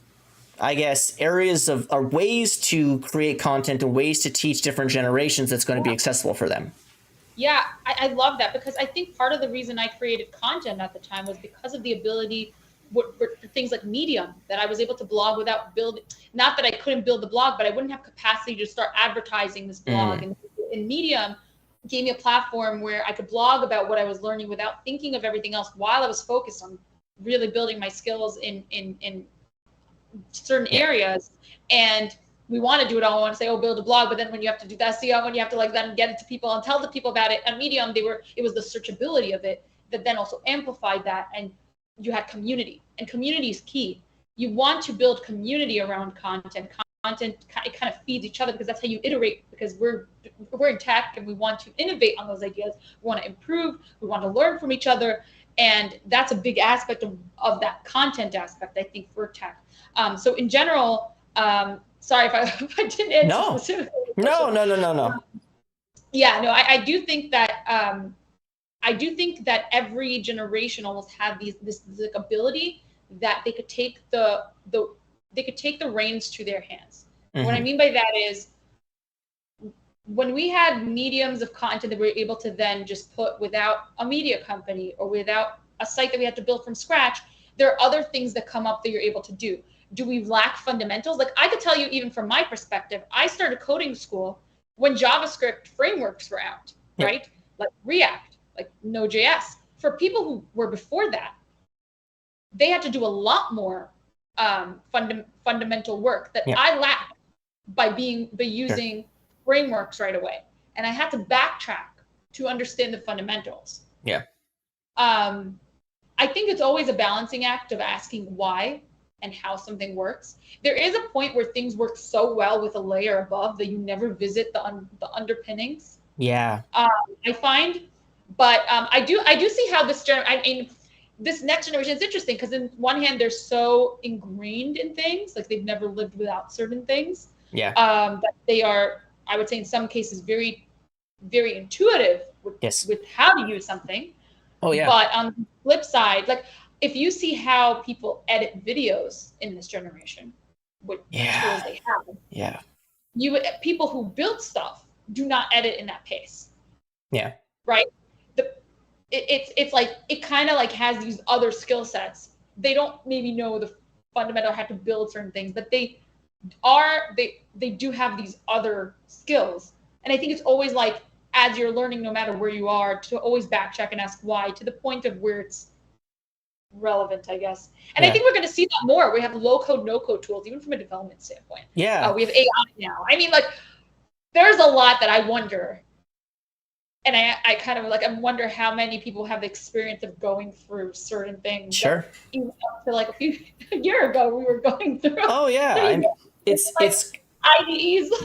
I guess, areas of or ways to create content and ways to teach different generations that's going to be accessible for them? Yeah, I love that because I think part of the reason I created content at the time was because of the ability for things like Medium, that I was able to blog without building. Not that I couldn't build the blog, but I wouldn't have capacity to start advertising this blog. Mm, And in Medium, gave me a platform where I could blog about what I was learning without thinking of everything else while I was focused on really building my skills in certain yeah, areas. And we want to do it all. We want to say, oh, build a blog, but then when you have to do the SEO, when you have to like then get it to people and tell the people about it on Medium, it was the searchability of it that then also amplified that. And you had community, and community is key. You want to build community around content. Content, it kind of feeds each other because that's how you iterate, because we're in tech and we want to innovate on those ideas. We want to improve, we want to learn from each other. And that's a big aspect of that content aspect, I think, for tech. So in general, sorry if I, if I didn't answer no, specifically the question. no, no, no, no, no. Yeah, no, I do think that I do think that every generation almost had this like ability that they could take they could take the reins to their hands. What I Mm-hmm. mean by that is when we had mediums of content that we were able to then just put without a media company or without a site that we had to build from scratch, there are other things that come up that you're able to do. Do we lack fundamentals? Like I could tell you, even from my perspective, I started coding school when JavaScript frameworks were out, Yep. right? Like React, like Node.js. For people who were before that, they had to do a lot more fundamental work that Yep. I lacked by Sure. using frameworks right away, and I had to backtrack to understand the fundamentals. Yeah. Um, I think it's always a balancing act of asking why. and how something works. There is a point where things work so well with a layer above that you never visit the underpinnings. Yeah. Um, I find, but I do see how I mean, this next generation is interesting because in one hand they're so ingrained in things, like they've never lived without certain things. Yeah. That they are, I would say, in some cases, very, very intuitive Yes. with how to use something. Oh yeah. But on the flip side, like if you see how people edit videos in this generation with the Yeah. tools they have, Yeah. people who build stuff do not edit in that pace, Yeah. right? The it's like it kind of like has these other skill sets. They don't maybe know the fundamental how to build certain things, but they do have these other skills. And I think it's always like as you're learning, no matter where you are, to always backcheck and ask why to the point of where it's relevant, I guess. And I Yeah. think we're going to see that more. We have low code, no code tools, even from a development standpoint. Yeah. We have AI now. I mean, like, there's a lot that I wonder. And I kind of like, I wonder how many people have the experience of going through certain things Sure. that even up to like a year ago we were going through. Oh yeah. I mean, it's like it's IDEs, like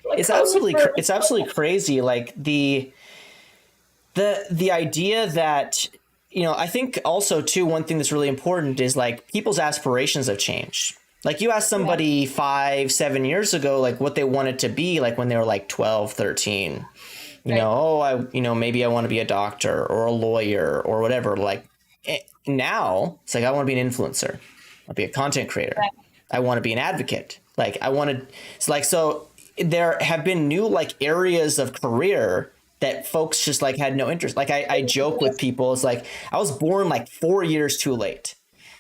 code whisperers. it's absolutely crazy. Like the idea that, I think also too, one thing that's really important is like people's aspirations have changed. Like you asked Yeah. somebody 5, 7 years ago, like what they wanted to be like when they were like 12, 13, Right. maybe I want to be a doctor or a lawyer or whatever. Like now it's like, I want to be an influencer. I'll be a content creator. Right. I want to be an advocate. Like I wanted, it's like, so there have been new like areas of career that folks just like had no interest. Like I joke with people, it's like I was born like 4 years too late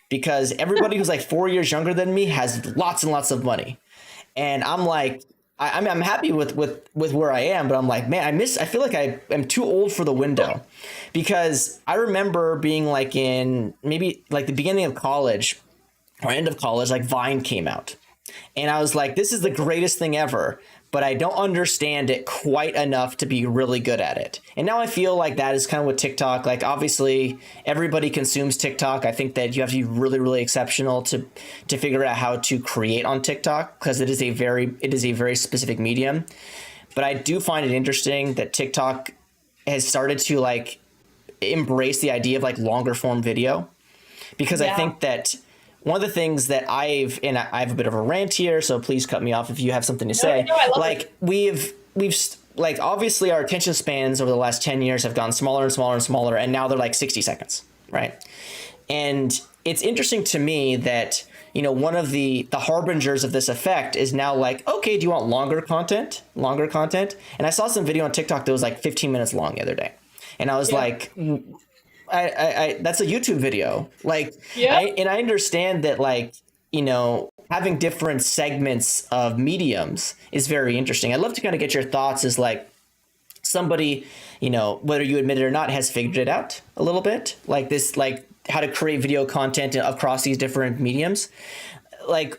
because everybody who's like 4 years younger than me has lots and lots of money. And I'm like, I'm happy with where I am, but I'm like, man, I feel like I am too old for the window because I remember being like in maybe like the beginning of college or end of college, like Vine came out. And I was like, this is the greatest thing ever, but I don't understand it quite enough to be really good at it. And now I feel like that is kind of what TikTok, like obviously everybody consumes TikTok. I think that you have to be really, really exceptional to figure out how to create on TikTok because it is a very specific medium. But I do find it interesting that TikTok has started to like embrace the idea of like longer form video because I think that one of the things that I have a bit of a rant here, so please cut me off if you have something to say. No, I love like it. we've like obviously our attention spans over the last 10 years have gone smaller and smaller and smaller, and now they're like 60 seconds, right? And it's interesting to me that one of the harbingers of this effect is now like, okay, do you want longer content? And I saw some video on TikTok that was like 15 minutes long the other day, and I was like, I that's a YouTube video. Like, I understand that, like, having different segments of mediums is very interesting. I'd love to kind of get your thoughts as like somebody, whether you admit it or not, has figured it out a little bit, like this, like how to create video content across these different mediums. Like,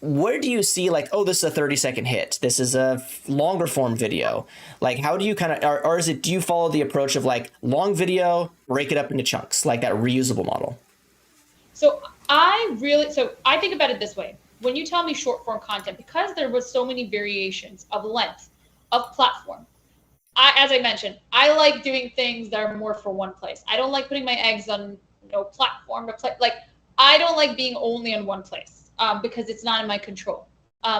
where do you see like, oh, this is a 30-second hit, this is a longer form video? Like, how do you kind of, or is it, do you follow the approach of like long video, break it up into chunks, like that reusable model? So I think about it this way. When you tell me short form content, because there was so many variations of length, of platform, as I mentioned, I like doing things that are more for one place. I don't like putting my eggs on no platform to play. Like, I don't like being only on one place. Because it's not in my control,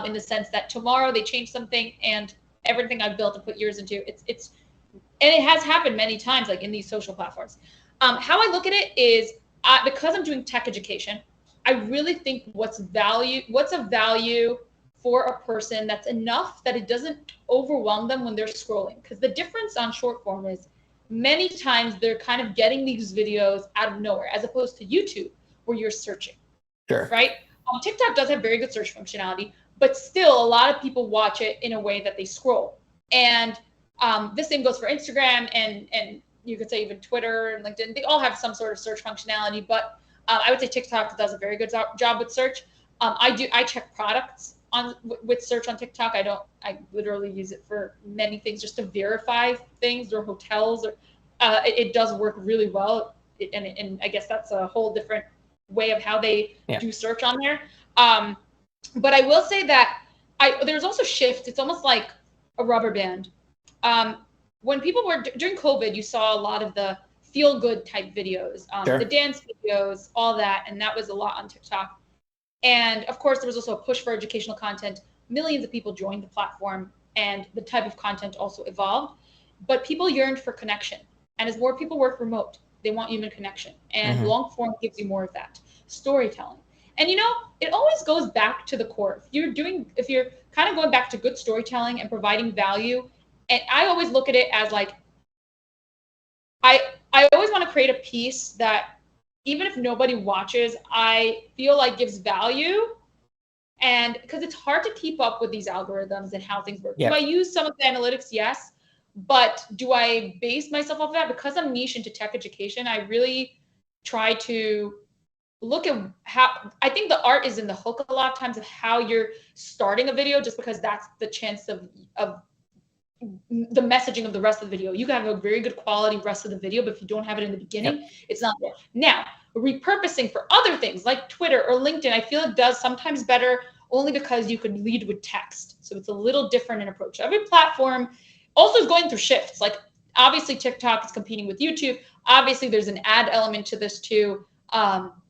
in the sense that tomorrow they change something and everything I've built and put years into and it has happened many times, like in these social platforms. How I look at it is because I'm doing tech education, I really think what's of value for a person that's enough that it doesn't overwhelm them when they're scrolling. Because the difference on short form is many times they're kind of getting these videos out of nowhere, as opposed to YouTube where you're searching. Sure. Right? TikTok does have very good search functionality, but still a lot of people watch it in a way that they scroll. And this same goes for Instagram and you could say even Twitter and LinkedIn. They all have some sort of search functionality, but I would say TikTok does a very good job with search. I check products with search on TikTok. I literally use it for many things just to verify things, or hotels, or it does work really well. And I guess that's a whole different way of how they Yeah. do search on there. But I will say that there's also shifts. It's almost like a rubber band. When people were during COVID, you saw a lot of the feel good type videos, Sure. the dance videos, all that, and that was a lot on TikTok. And of course, there was also a push for educational content. Millions of people joined the platform, and the type of content also evolved. But people yearned for connection, and as more people work remote, they want human connection, and long form gives you more of that storytelling. And it always goes back to the core. If you're kind of going back to good storytelling and providing value, and I always look at it as like, I always want to create a piece that even if nobody watches, I feel like gives value. And because it's hard to keep up with these algorithms and how things work. Yeah. Do I use some of the analytics? Yes. But do I base myself off of that? Because I'm niche into tech education, I really try to look at how, I think the art is in the hook a lot of times of how you're starting a video, just because that's the chance of the messaging of the rest of the video. You can have a very good quality rest of the video, but if you don't have it in the beginning, it's not there. Now, repurposing for other things like Twitter or LinkedIn, I feel it does sometimes better only because you could lead with text. So it's a little different in approach. Every platform also is going through shifts. Like obviously TikTok is competing with YouTube. Obviously there's an ad element to this too,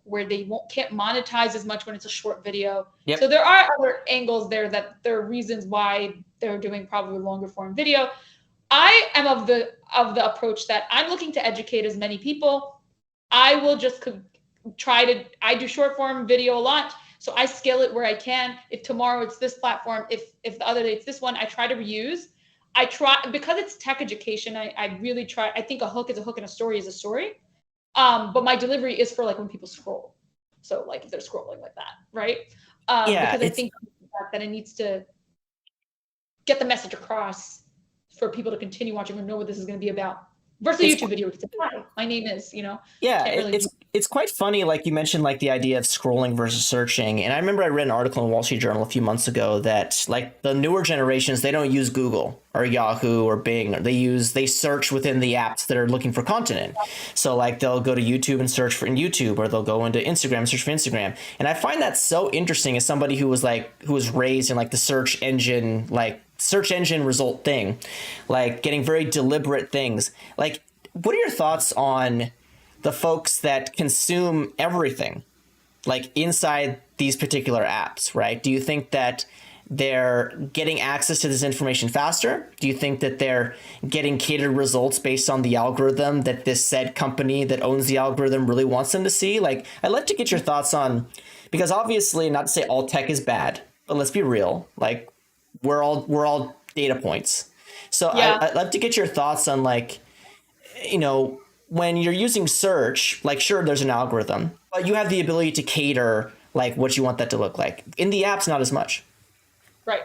where they can't monetize as much when it's a short video. So there are other angles there, that there are reasons why they're doing probably longer form video. I am of the approach that I'm looking to educate as many people. I will just I do short form video a lot. So I scale it where I can. If tomorrow it's this platform, if the other day it's this one, I try to reuse. I try, because it's tech education, I really try. I think a hook is a hook and a story is a story. But my delivery is for like when people scroll. So like if they're scrolling like that, right? Because I think that it needs to get the message across for people to continue watching or know what this is going to be about. Versus a YouTube video, it's hi, my name is, it's quite funny, like you mentioned, like the idea of scrolling versus searching. And I remember I read an article in Wall Street Journal a few months ago that like the newer generations, they don't use Google or Yahoo or Bing. They search within the apps that are looking for content in. So like they'll go to YouTube and search for in YouTube, or they'll go into Instagram and search for Instagram. And I find that so interesting as somebody who was raised in like the search engine result thing, like getting very deliberate things. Like, what are your thoughts on the folks that consume everything like inside these particular apps, right? Do you think that they're getting access to this information faster? Do you think that they're getting catered results based on the algorithm that this said company that owns the algorithm really wants them to see? Like, I'd like to get your thoughts on, because obviously, not to say all tech is bad, but let's be real. Like, we're all data points. So I'd love to get your thoughts on, like, when you're using search, like, sure, there's an algorithm, but you have the ability to cater like what you want that to look like. In the apps, not as much. Right.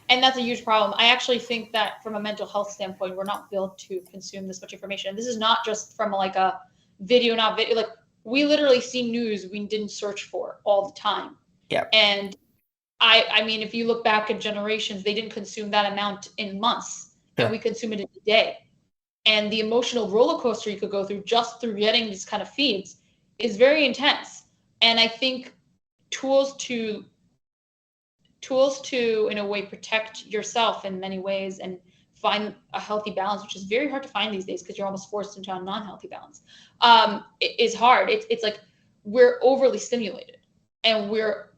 And that's a huge problem. I actually think that from a mental health standpoint, we're not built to consume this much information. And this is not just from like a video, like we literally see news we didn't search for all the time. Yeah. And I mean, if you look back at generations, they didn't consume that amount in months, and we consume it in a day. And the emotional roller coaster you could go through just through getting these kind of feeds is very intense. And I think tools to in a way protect yourself in many ways and find a healthy balance, which is very hard to find these days because you're almost forced into a non-healthy balance, is hard. It's like we're overly stimulated, and we're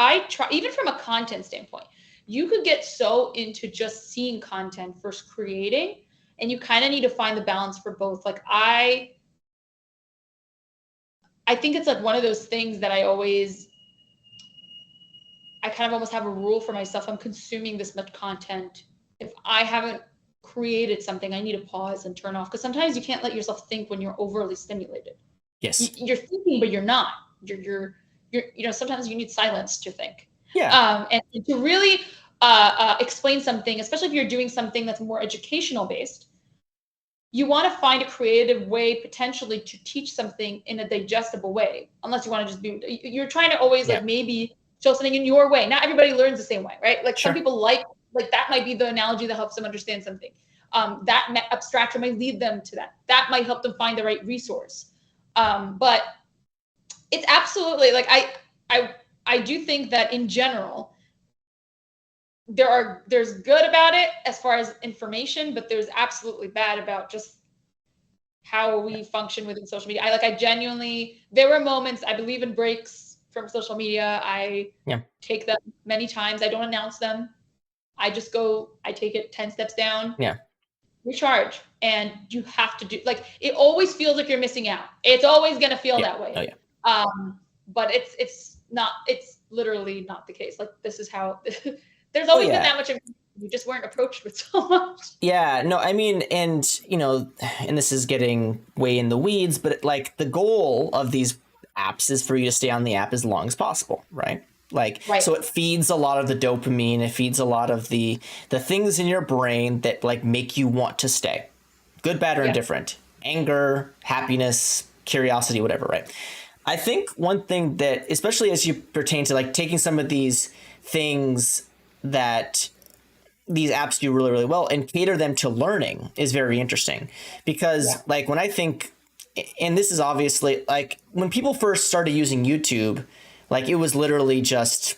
I try, even from a content standpoint, you could get so into just seeing content versus creating, and you kind of need to find the balance for both. Like I think it's like one of those things that I kind of almost have a rule for myself. I'm consuming this much content. If I haven't created something, I need to pause and turn off, because sometimes you can't let yourself think when you're overly stimulated. Yes. You're thinking, but you're not. You're sometimes you need silence to think. Yeah. And to really explain something, especially if you're doing something that's more educational based, you want to find a creative way potentially to teach something in a digestible way, unless you want to just you're trying to always like maybe show something in your way. Not everybody learns the same way, right? Like some people like that might be the analogy that helps them understand something. That abstraction might lead them to that. That might help them find the right resource. But it's absolutely like I do think that in general there's good about it as far as information, but there's absolutely bad about just how we function within social media. I genuinely, there were moments, I believe in breaks from social media. I Yeah. take them many times. I don't announce them. I just go, I take it 10 steps down, Yeah. recharge. And you have to do, like, it always feels like you're missing out. It's always going to feel Yeah. that way. Oh yeah. But it's not, it's literally not the case. Like, this is how, there's Oh always been yeah. that much, we just weren't approached with so much. Yeah, no, I mean, and and this is getting way in the weeds, but like the goal of these apps is for you to stay on the app as long as possible, right? Like, Right. so it feeds a lot of the dopamine, it feeds a lot of the things in your brain that like make you want to stay. Good, bad, or Yeah. indifferent. Anger, happiness, curiosity, whatever, right? I think one thing that, especially as you pertain to like taking some of these things that these apps do really, really well and cater them to learning is very interesting because like when I think, and this is obviously like when people first started using YouTube, like it was literally just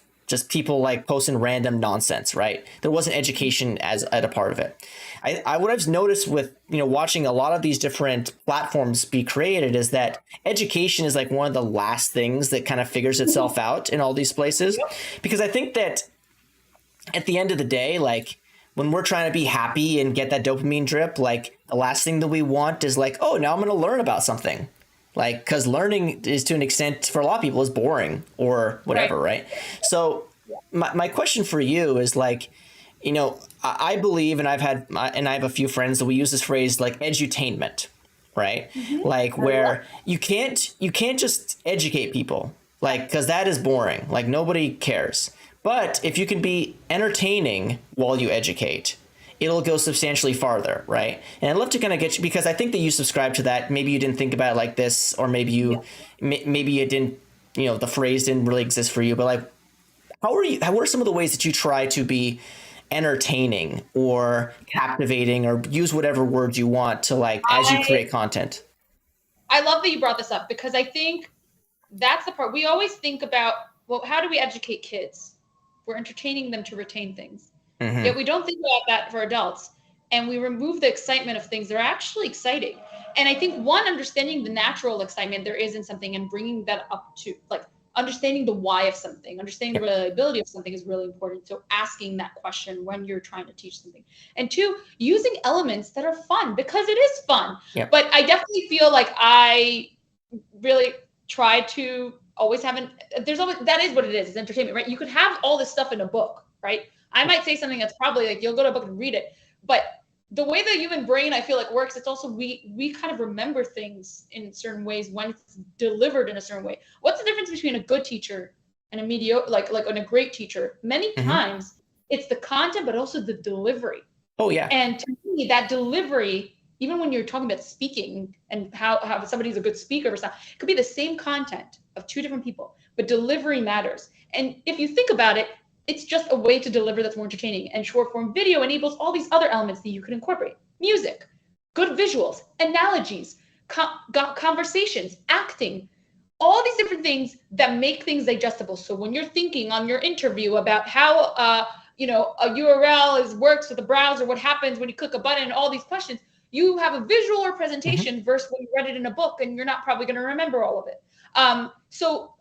people like posting random nonsense, right? There wasn't education as at a part of it. I what I've noticed with watching a lot of these different platforms be created is that education is like one of the last things that kind of figures itself out in all these places, because I think that at the end of the day, like when we're trying to be happy and get that dopamine drip, like the last thing that we want is like, oh, now I'm going to learn about something. Like, because learning is to an extent for a lot of people is boring or whatever, right? So my question for you is like, I believe, and I have a few friends that we use this phrase like edutainment, right? Like where you can't just educate people, like, because that is boring. Like nobody cares. But if you can be entertaining while you educate, it'll go substantially farther, right? And I'd love to kind of get you, because I think that you subscribe to that. Maybe you didn't think about it like this, or maybe maybe it didn't, the phrase didn't really exist for you. But like, what are some of the ways that you try to be entertaining or captivating, or use whatever word you want to like as you create content? I love that you brought this up because I think that's the part we always think about. Well, how do we educate kids? We're entertaining them to retain things. Yet we don't think about that for adults. And we remove the excitement of things that are actually exciting. And I think one, understanding the natural excitement there is in something and bringing that up to like understanding the why of something, understanding the reliability of something is really important. So asking that question when you're trying to teach something. And two, using elements that are fun because it is fun. Yep. But I definitely feel like I really try to always have there's always, that is what it is, it's entertainment, right? You could have all this stuff in a book, right? I might say something that's probably like you'll go to a book and read it, but the way the human brain I feel like works, it's also we kind of remember things in certain ways when it's delivered in a certain way. What's the difference between a good teacher and a mediocre, like and a great teacher? Many times it's the content, but also the delivery. Oh yeah. And to me, that delivery, even when you're talking about speaking and how somebody's a good speaker or something, it could be the same content of two different people, but delivery matters. And if you think about it, it's just a way to deliver that's more entertaining. And short form video enables all these other elements that you can incorporate: music, good visuals, analogies, conversations, acting, all these different things that make things digestible. So when you're thinking on your interview about how a URL works with the browser, what happens when you click a button, all these questions, you have a visual representation versus when you read it in a book and you're not probably going to remember all of it. So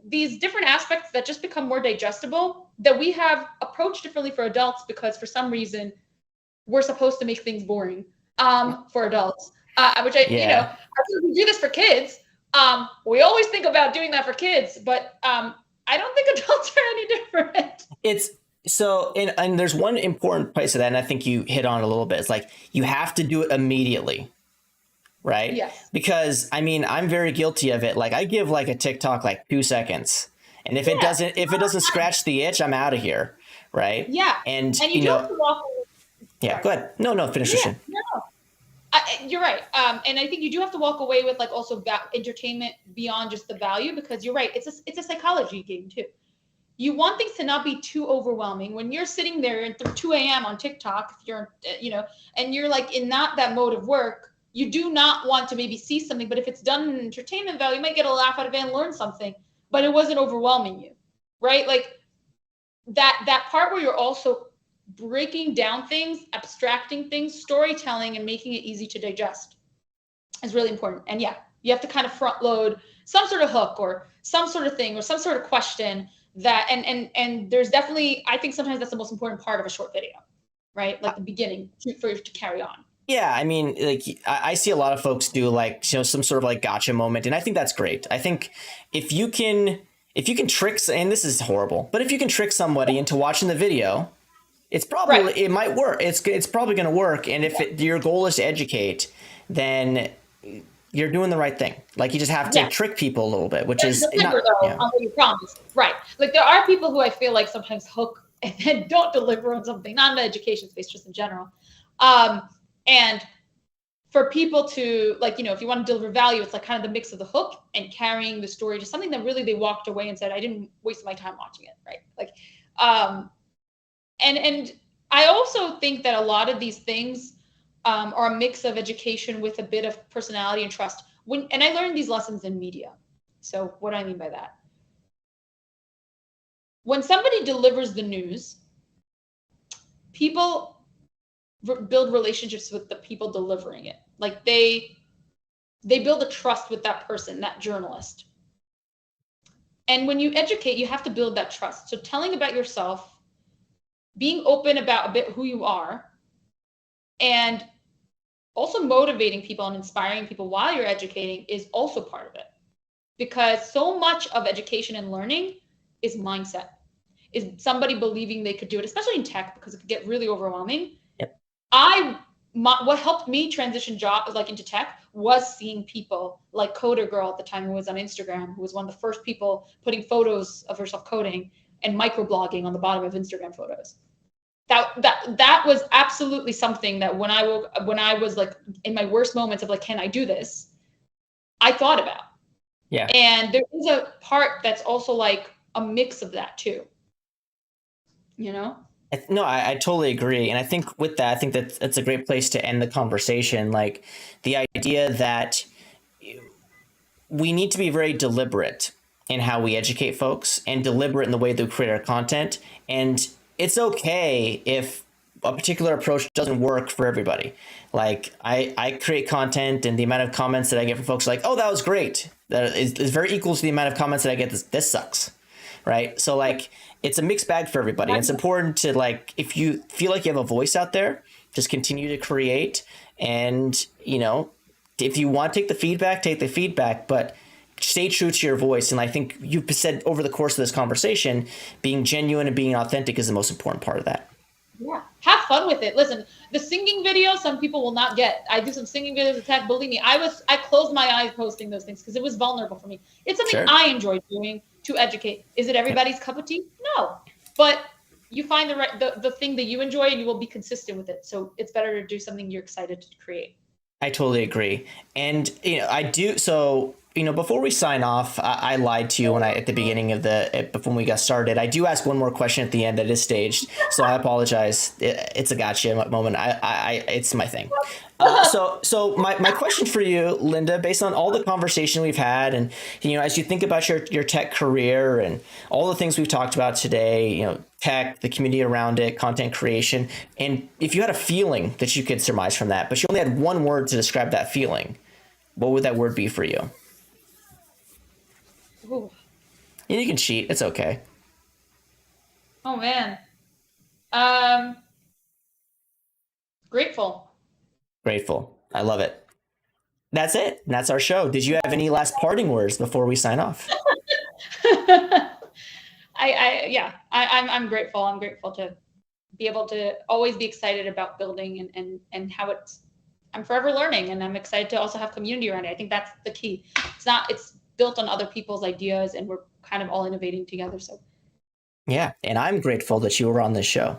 these different aspects that just become more digestible that we have approached differently for adults because for some reason we're supposed to make things boring for adults, which I think we do this for kids. We always think about doing that for kids, but I don't think adults are any different. It's so, and there's one important place of that, and I think you hit on a little bit. It's like you have to do it immediately, right? Yes. Because I mean, I'm very guilty of it. Like I give like a TikTok like 2 seconds, and if it doesn't scratch the itch, I'm out of here, right? Yeah. And you do have to walk away. Yeah, go ahead. No, finish your shit. No. You're right. And I think you do have to walk away with like also entertainment beyond just the value, because you're right. It's a psychology game too. You want things to not be too overwhelming when you're sitting there at 2 a.m. on TikTok, if you're, and you're like in not that mode of work. you do not want to maybe see something, but if it's done in entertainment value, you might get a laugh out of it and learn something, but it wasn't overwhelming you, right? Like that part where you're also breaking down things, abstracting things, storytelling, and making it easy to digest is really important. And yeah, you have to kind of front load some sort of hook or some sort of thing or some sort of question that, and there's definitely, I think sometimes that's the most important part of a short video, right? Like the beginning for you to carry on. Yeah, I mean, like I see a lot of folks do like, you know, some sort of like gotcha moment, and I think that's great. I think if you can trick, and this is horrible, but if you can trick somebody into watching the video, it's probably Right. it might work. It's probably going to work. And if your goal is to educate, then you're doing the right thing. Like you just have to Yeah. trick people a little bit, which is Deliver not. though Yeah. on what you promise. Right. Like there are people who I feel like sometimes hook and then don't deliver on something, not in the education space, just in general. And for people to like, you know, if you want to deliver value, it's like kind of the mix of the hook and carrying the story to something that really they walked away and said, I didn't waste my time watching it. Right. Like, and I also think that a lot of these things are a mix of education with a bit of personality and trust. And I learned these lessons in media. So what do I mean by that? When somebody delivers the news, people build relationships with the people delivering it. Like they build a trust with that person, that journalist. And when you educate, you have to build that trust. So telling about yourself, being open about a bit who you are, and also motivating people and inspiring people while you're educating is also part of it. Because so much of education and learning is mindset, is somebody believing they could do it, especially in tech, because it could get really overwhelming. Yep. What helped me transition like into tech was seeing people like Coder Girl at the time, who was on Instagram, who was one of the first people putting photos of herself coding and microblogging on the bottom of Instagram photos. That was absolutely something that when I was like in my worst moments of like, can I do this? I thought about. Yeah. And there is a part that's also like a mix of that too. You know? No, I totally agree. And I think with that, I think that that's a great place to end the conversation. Like the idea that we need to be very deliberate in how we educate folks and deliberate in the way that we create our content. And it's okay if a particular approach doesn't work for everybody. Like I create content, and the amount of comments that I get from folks like, oh, that was great, that is very equal to the amount of comments that I get, this sucks. Right. So like it's a mixed bag for everybody. It's important to like, if you feel like you have a voice out there, just continue to create. And, you know, if you want to take the feedback, but stay true to your voice. And I think you've said over the course of this conversation, being genuine and being authentic is the most important part of that. Yeah. Have fun with it. Listen, the singing video, some people will not get. I do some singing videos of tech. Believe me, I closed my eyes posting those things because it was vulnerable for me. It's something Sure. I enjoy doing to educate. Is it everybody's cup of tea? No. But you find the thing that you enjoy and you will be consistent with it. So it's better to do something you're excited to create. I totally agree. And, you know, I do. So, you know, before we sign off, I lied to you at the beginning of before we got started. I do ask one more question at the end that is staged. So I apologize. It's a gotcha moment. It's my thing. So my question for you, Linda, based on all the conversation we've had, and, you know, as you think about your tech career and all the things we've talked about today, you know, tech, the community around it, content creation, and if you had a feeling that you could surmise from that, but you only had one word to describe that feeling, what would that word be for you? Ooh. And you can cheat. It's okay. Oh man. Grateful. Grateful. I love it. That's it. That's our show. Did you have any last parting words before we sign off? I'm grateful. I'm grateful to be able to always be excited about building and how I'm forever learning, and I'm excited to also have community around it. I think that's the key. It's built on other people's ideas, and we're kind of all innovating together. So yeah, and I'm grateful that you were on this show.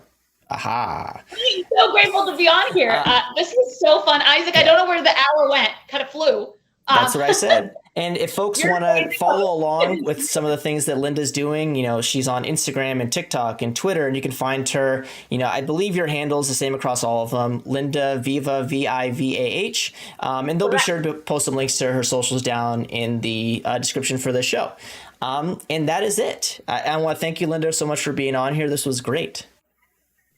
Aha. I'm so grateful to be on here. This was so fun. Isaac, I don't know where the hour went. Kind of flew. That's what I said. And if folks You're want to amazing follow along host. with some of the things that Linda's doing, she's on Instagram and TikTok and Twitter, and you can find her. I believe your handle is the same across all of them, Linda Viva, Vivah. And they'll be Correct. sure to post some links to her socials down in the description for the show. And that is it. I want to thank you, Linda, so much for being on here. This was great.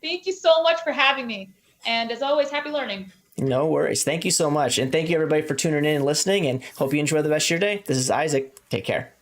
Thank you so much for having me. And as always, happy learning. No worries. Thank you so much. And thank you, everybody, for tuning in and listening, and hope you enjoy the rest of your day. This is Isaac. Take care.